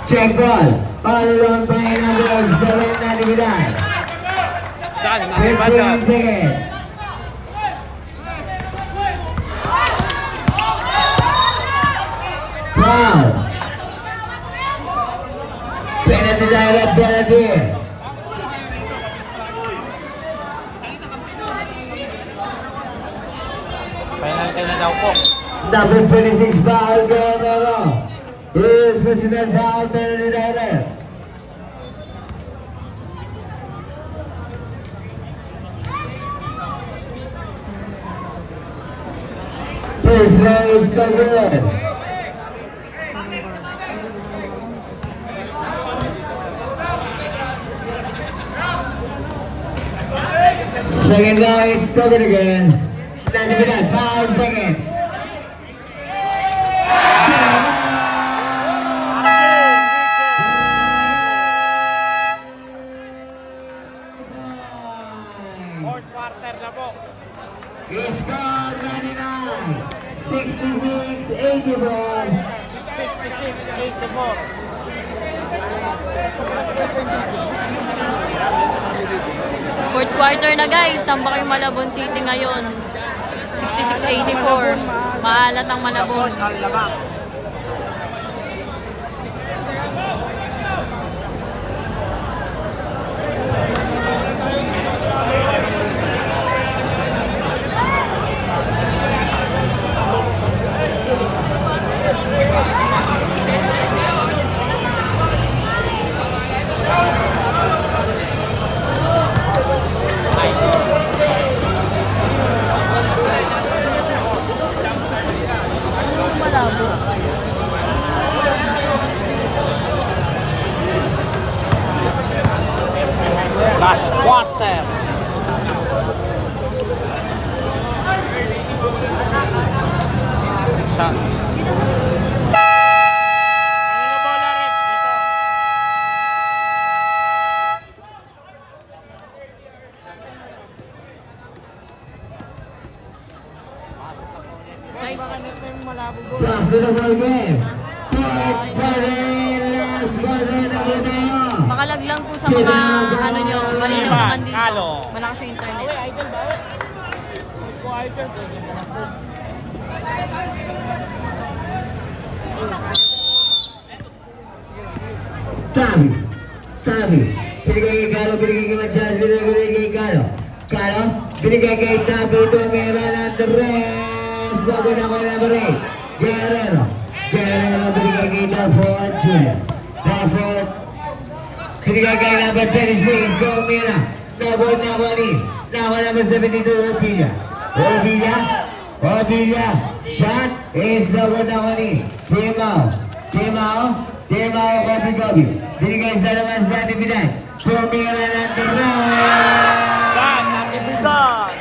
Check ball. All on by number 7 Natividad. Dan, Natividad. 15 seconds. Foul. Penalty direct penalty. Penalty na daw po. Number 26 foul Guerrero. Is President foul penalty direct. First round is no good. Second round, it's covered again. Natividad, 5 seconds. Fourth quarter na po. Score 99, 66-84. 66-84. Fourth quarter na guys, tambak yung Malabon City ngayon. 66-84. Maalat ang Malabon. Kalamang. Last quarter. Kanino bola rin? Dito. Guys, ano ito yung malabo po? Back to the ball game. Fourth quarter, last quarter na po tayo. Makalaglang po sa mga ano nyo, malinaw naman dito. Kalo. Malakas yung internet. Tabi. Binigay kay Kalo, binigay kay Machas, binigay kay Kalo. Kalo, binigay kay Tabi, tumira ng Andres. Bago na ko na bari. Guerrero, binigay kay Daford Jr. Daford, binigay kay number 36, tumira. Nabot na ko ni. Nawa number 72, Obilla. Obilla, shot is the one ni Timao, Kopi. Binigay sa labas natividad. Tumira ng drive. Natividad.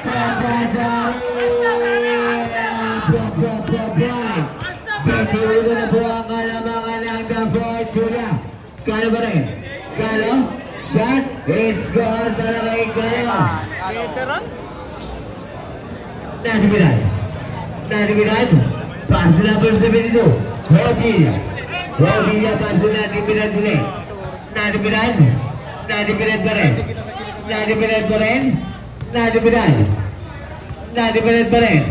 Bitiulo na po ang kalamangan ng Dafoy Tula. Kalo ba rin? Kalo? Shot? It's good para kay Kalo. Veteran? Natividad. Paso na po sa Benito. Robilla, paso na natividad ulit. Natividad pa rin.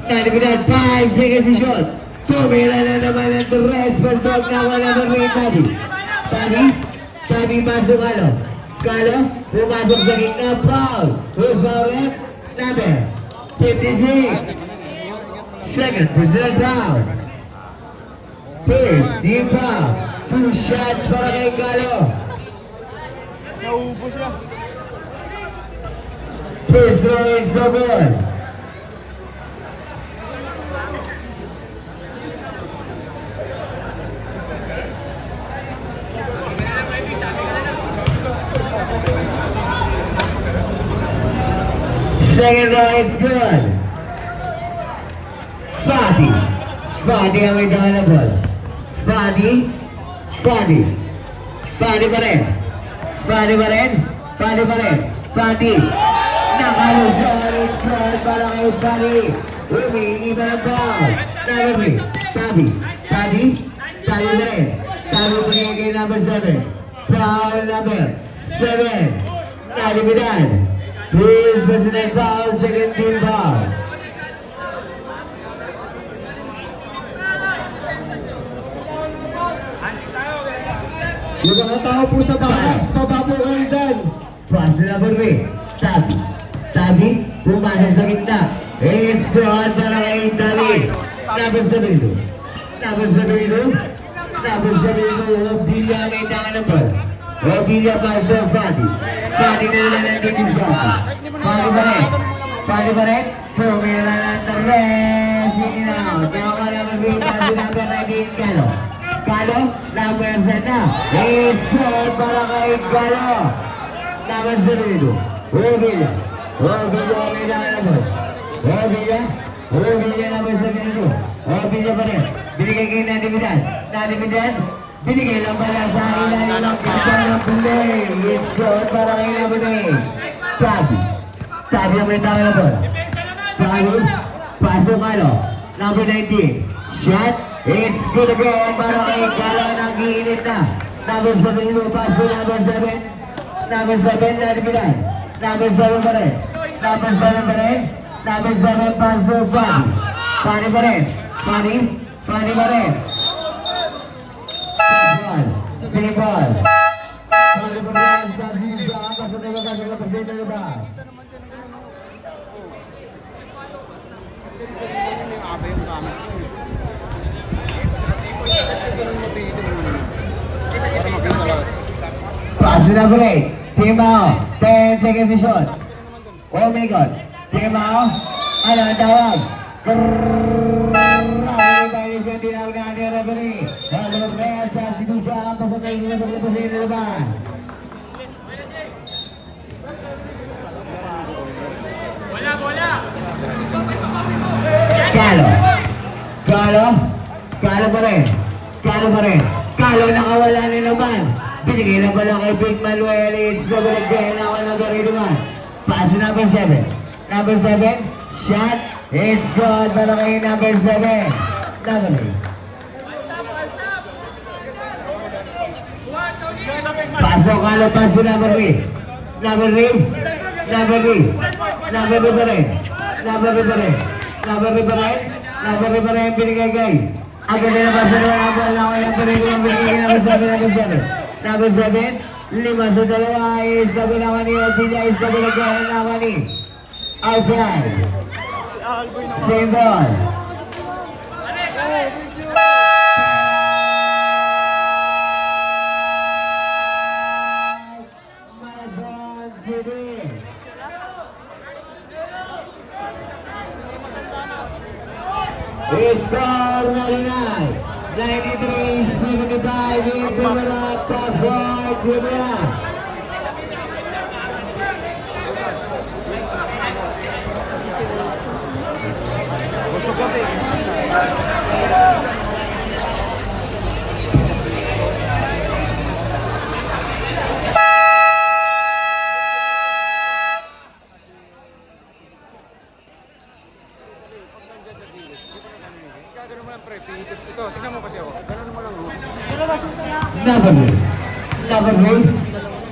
Natividad, 5 seconds to shoot. Tumira na naman ang Torres. Baldog na wala ng rin Tabi, pasok Kalo, pumasok sa gitna, foul. Who's foul rep? Number 56. Second, personal foul. First, team foul. 2 shots para kay Kalo. Nauubos siya. First throw is the ball. Second row, it's good. Fadi ang may dala ball. Fadi pa rin. Nakalusot, it's good para kay Fadi. Umiiba ng ball. Number 3, Tabi pa rin. Tabi pa rin kay number 7. Foul number 7. Natividad. Please, personal foul, second team foul. Yung mga tao po sa box, baba po kayo dyan. Pass na number 3. Tabi, pumasok sa gitna. It's good para kay Tabi. Number 7. Obilla may tangan ng ball. Obilla pasok Fadi. Fadi na naman ang dinisgati. Fadi pa rin. Tumira ng Torres. Inaw. Tawa number 3. Paso number 19. Kalo, number 7 na. It's good para kay Kalo. Number 7. Obilla may tangan ng ball. Obilla number 7. Obilla pa rin. Binigay kay Natividad. Binigay lang pala sa ilalim ng kapal ng play. It's good para kay number 8. Tabi ang may tangan ng ball. Pasok Kalo. Number 19. Shot. It's good again para kay Kalo. Nag-iinit na. Number 7. Pasok number 7. Number 7 Natividad. Number 7 pa rin. Number 7 pasok Fadi pa rin. Same ball. Fadi pa rin sa Bisa. Pasok na yung pasok na labas. Pass na break. Timao. 10 seconds to shot. Oh my God. Timao. Ano ang tawag? Violation tinawag na ni referee. Number 3 substitution. Pasok na yung labas. Kalo pa rin. Kalo nakawala na naman. Binigay na pala kay Big Manuel. It's double again. Ako number 8 naman. Pass number 7. Shot. It's good para kay number 7. Number 8. Pasok Kalo. Pass number 3. Number 3 pa rin. Binigay kay. Agad na nabasa naman ang ball na ako ng Perego ng binigay number 7. Number 7, 5 sa 2, isabi naman ni Obilla, isabi na gaya naman ni outside. Same ball. Malabon City. Score 99. 93-75 in favor of Passport Junior. Busog kami. Gagano mo lang pre, pihitip. Ito, tingnan mo kasi ako. Ganun mo lang.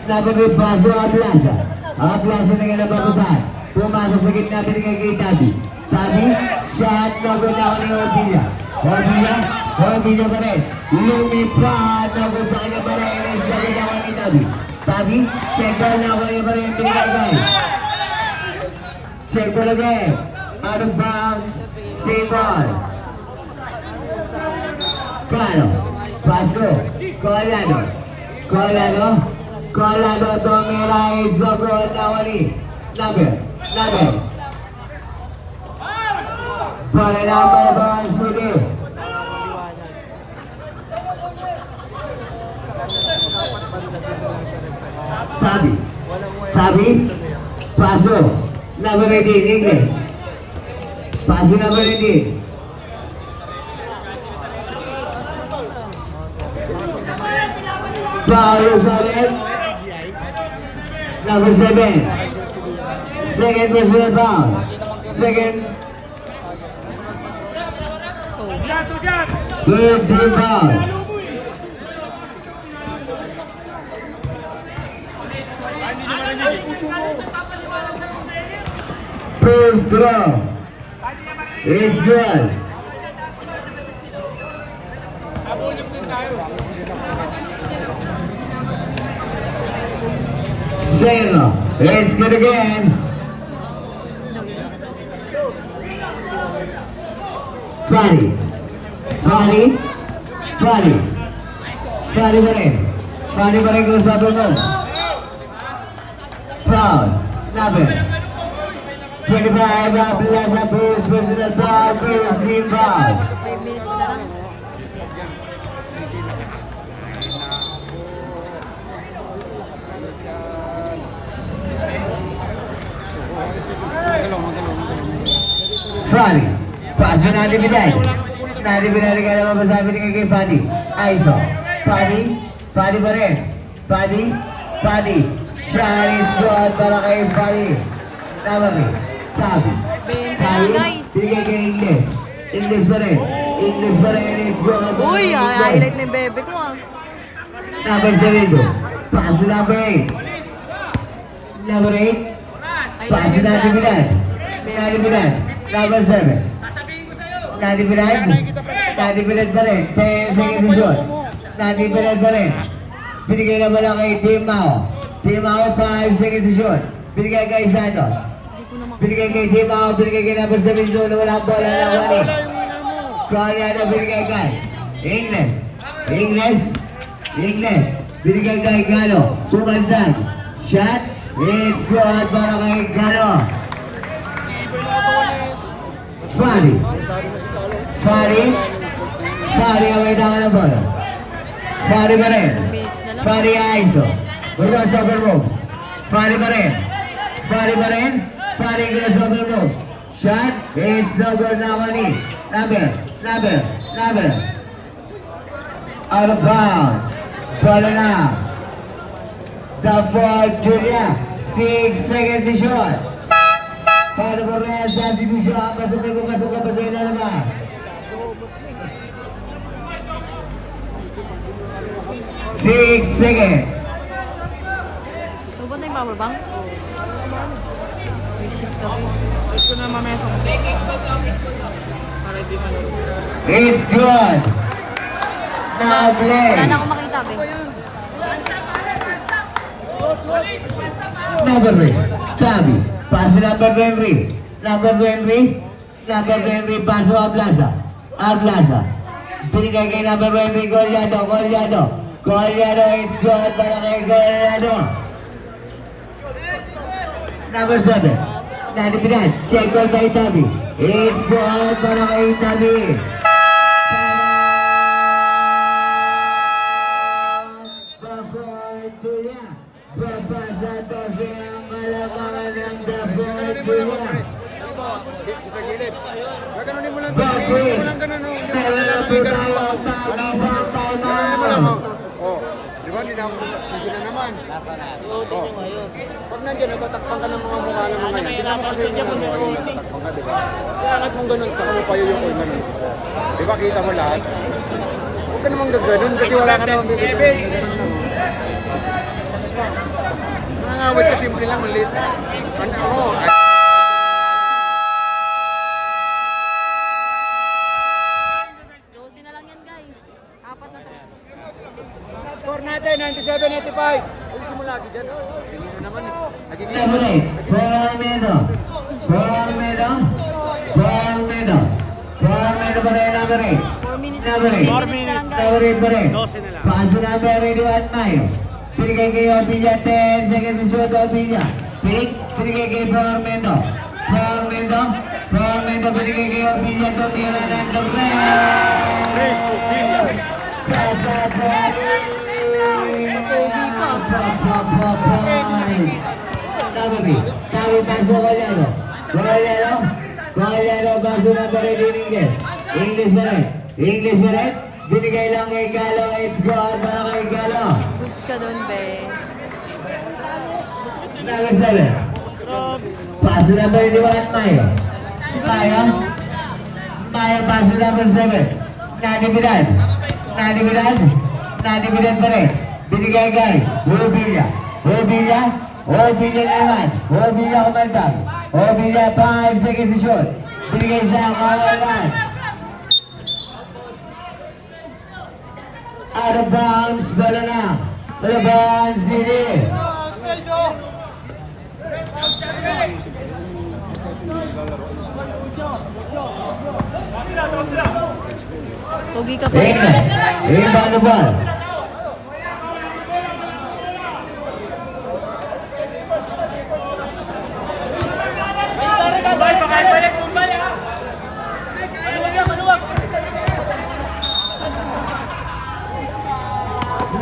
Number 3, paso Ablasa. Ablasa na nga nababasahan. Pumasok sa gitna, binigay kay Tabi. Tabi, shot, nagod na ako ni Orbilla. Orbilla pa rin. Lumipad, nagod sa kanya pa rin. Nagod ako ni Tabi. Tabi, check ball na ako niya pa rin. Binigay kay. Check ball again. Out of bounds. Same ball. Kalo, Pasto, Colado, Tomera, Zogo, Nawani, Number. Para number one, Sugi. Tabi, Paso, number 18, English. Paso number 18. Paolo Suarez, number 7. Second personal foul. Second. Third team foul. First draw. It's good. Zero. It's good again. Fari pa rin kung sabi mo. Foul. Number 25, Ablasa, Bruce, personal foul, Bruce, team foul. 5 minutes na lang. Fari, paso natin binay. Natin binay ka naman masabi ni kay Fadi. Aiso, Fadi pa rin. Fadi. Shot is good para kay Fadi. Tama rin. Tabi. 20 na guys. Sige kay English. English pa rin. It's good. Uy, highlight na yung bebe ko ah. Number 7. Paso number 8. Number 8. Paso natin binay. Number 7. Nati-bilad pa rin. 10 seconds to shoot. Nati-bilad pa rin. Binigay na pala kay Team Mao. 5 seconds to shoot. Binigay kay Santos. Binigay kay Team Mao. Binigay kay number 7 doon na walang bola na wani. Colorado binigay kay English. Binigay kay Galo. Tumandag. Shot. It's good para kay Galo. Fari ang may tanga ng bola. Fari pa rin. Fari Aiso. Crossover moves. Fari pa rin. Fari crossover moves. Shot. It's no good na Wani. Number. Out of bounds. Bola na. The ball, Julia. 6 seconds to shoot. Para po rin sa substitution. Pasok ka pa sa ilalabas. 6 seconds. Ito ba na yung power bank? Receive ka rin. Ito na mamaya sa para di man. It's good. Now play. Wala na akong makita, be. Number 3. Tabi. Paso number 23. Number 23. Paso Ablasa. Binigay kay number 23. Colliado. It's good para kay Colliado. Number 7. Nanipinan. Check ball by Tabi. It's good para kay Tabi. Baboy Tuya. Babasa to siyang kalamangan ng Baboy Tuya. Dito sa gilid. Gaganunin mo lang. Baboy. Gaganunin mo lang ganun. Meron po tayo ang pag-isang timeout. Oh, di ba? Hindi na ako sige na naman. Oh. Pag nandiyan, natatakpan ka ng mga mukha ng mga yan. Hindi naman kasi yung mga yung natatakpan ka, di ba? Kaya angat mong ganun, tsaka mo payo yung koy ganun. Di ba, kita mo lahat? Huwag ka namang gaganon kasi wala ka namang bibigyan. Nangangawit ka, simple lang, malit. Ano, Dosin na lang yan guys. Apat na to. score natin, 97-85. Ayusin mo lagi dyan. Hindi na naman. Nagiging Number 8, Formeno. Formeno. Formeno. Formeno pa rin, number 8. 4 minutes. Number 8. 4 minutes na lang guys. Number 8 pa rin. 12 na lang. Paso number 81, Mayo. Pinigay kay Opilla, 10 seconds to shoot, Opilla. Pinigay kay Formeno. Formeno. Formeno, pinigay kay Opilla, tumira ng the Tabi paso Galiano. Galiano paso number 8 in English. English pa rin. English pa rin. Binigay lang kay Galo. It's gone para kay Galo. Goods ka dun, be. Number 7. Paso number 81, Mayo. Mayo. Mayo paso number 7. Nanibidan. Nanibidan. Nanibidan pa rin. Binigay kay Ubilla. Ubilla. Ubilla naman. Ubilla kumantag. Ubilla 5 seconds to shoot. Binigay sa kawalan. Out of bounds. Bala na. Laban City. Pogi ka pa rin. Ingles. Inbound the ball.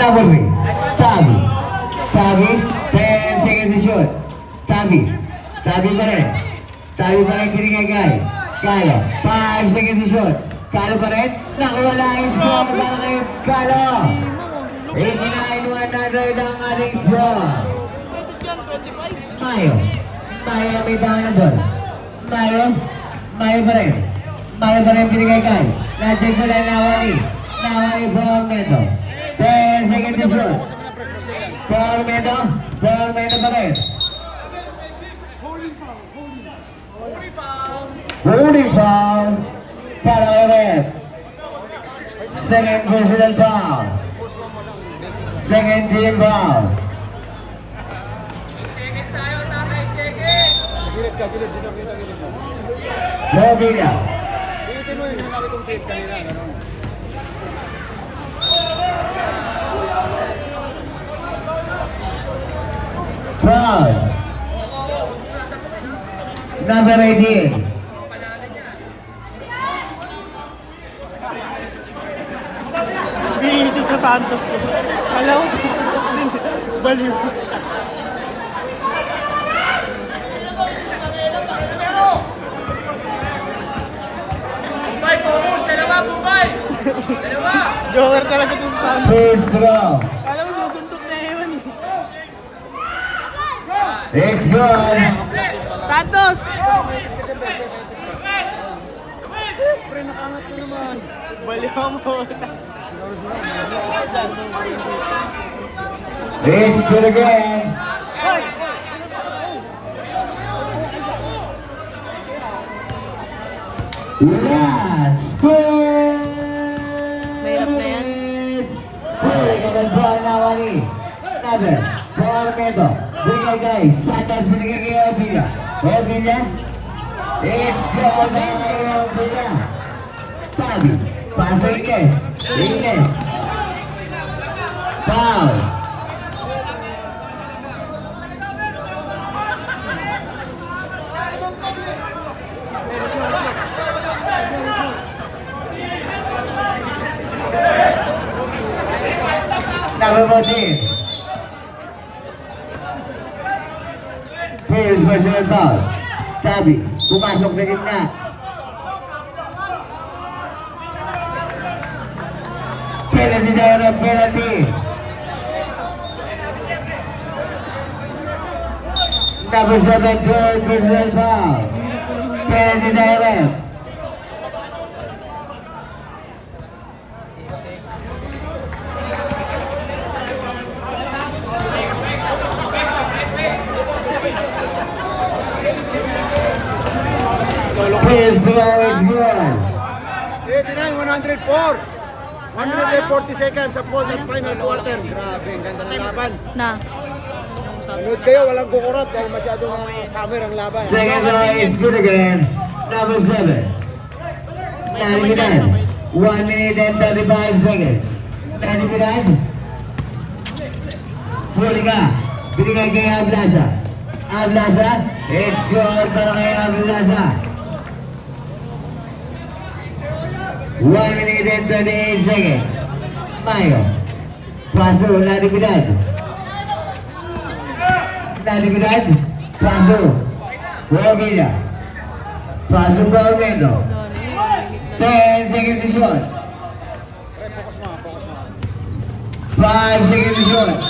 Number 3, Tabi. Tabi, 10 seconds to shoot. Tabi. Tabi pa rin. Tabi pa rin pinigay kay Kalo. 5 seconds to shoot. Kalo pa rin. Nakawala yung score para kay Kalo. 89-100 ang ating score. Mayo. Mayo may bahan ng ball. Mayo. Mayo pa rin. Mayo pa rin pinigay kay. Natin ko lang Nawani. Nawani Formendo. 10 seconds to shoot. Formendo. Formendo pa rin. Holding foul. Para kay Red. Second personal foul. Second team foul. gilid ka, gilid. Dito, gilid, gilid. Mobila. Iitin mo yung sinasabi kong trades kanina. Ganun. Foul. Number 18. Iisip ko Santos. Kala ko Santos din. Baliw. Joker talaga ito sa Santos. First throw. Alam mo, susuntok na yun. It's good. Santos! Pre, nakaangat mo naman. Baliw mo. It's good again. Last 2 Mahirap na yan. minutes. Huli ka ng ball na wali. Number 4 meto. Bigay guys. Santos binigay kay Obilla. Obilla. It's good na kay Obilla. Tabi. Paso Ingles. Ingles. Foul. Number 14. First personal foul. Tabi, pumasok sa gitna. Penalty tayo ng penalty. Number 7, third personal foul. Penalty tayo rin. Please throw it's good. 89, 104. 140 seconds sa fourth at final quarter. Grabe, ang ganda ng laban. Na. Manood kayo, walang kukurap dahil masyadong summer ang laban. Second throw it's good again. Number 7. Nalibinan. 1 minute and 35 seconds. Nalibinan. Huli ka. Binigay kay Ablasa. Ablasa. It's good para kay Ablasa. 1 minute and 28 seconds. Mayo. Paso, Nalibinan. Nalibinan. Paso. Wogila. Paso Baumendo. 10 seconds to shoot. 5 seconds to shoot.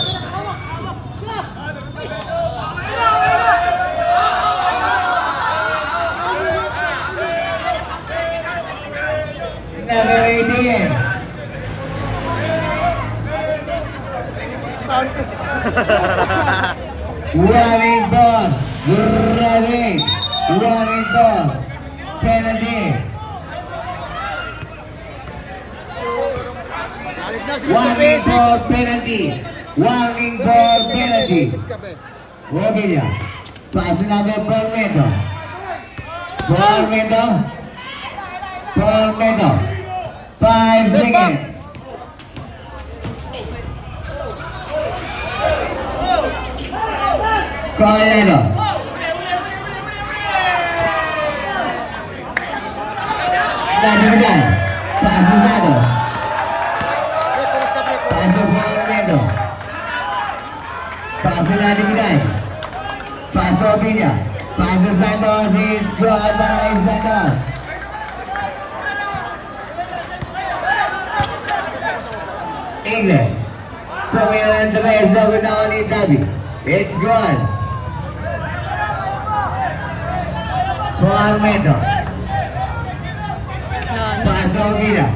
Number 18. Running ball. Running. Running ball. Penalty. Galit na si Mr. Warning Basic. for penalty. Warning for penalty. Wogila. Paso namin Palmetto. Palmetto. Palmetto. 5 seconds. Colorado. Nalibinan. Paso Santos. Paso Palmetto. Paso Nalibinan. Paso Villa. Paso Santos. It's good para kay Santos. English. Tumira Andres na gunawa ni Tabi. It's good. Palmetto. Paso Villa.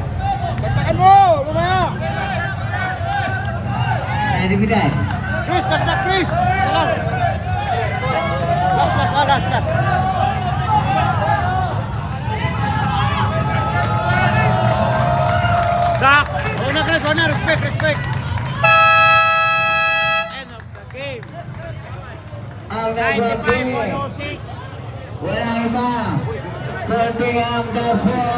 Takan mo! Mamaya! Nalibinan. Chris, tak, Chris! Salam! Last. Dak! Wala na, Chris, wala na. Respect. End of the game. Ang nagbabi. 95-106. Wala iba. Kundi ang the fourth.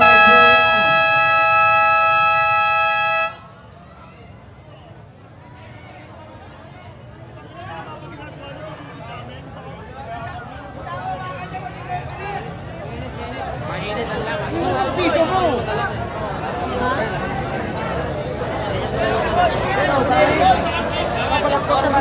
Mainit ang laban. Piso mo! Basta ba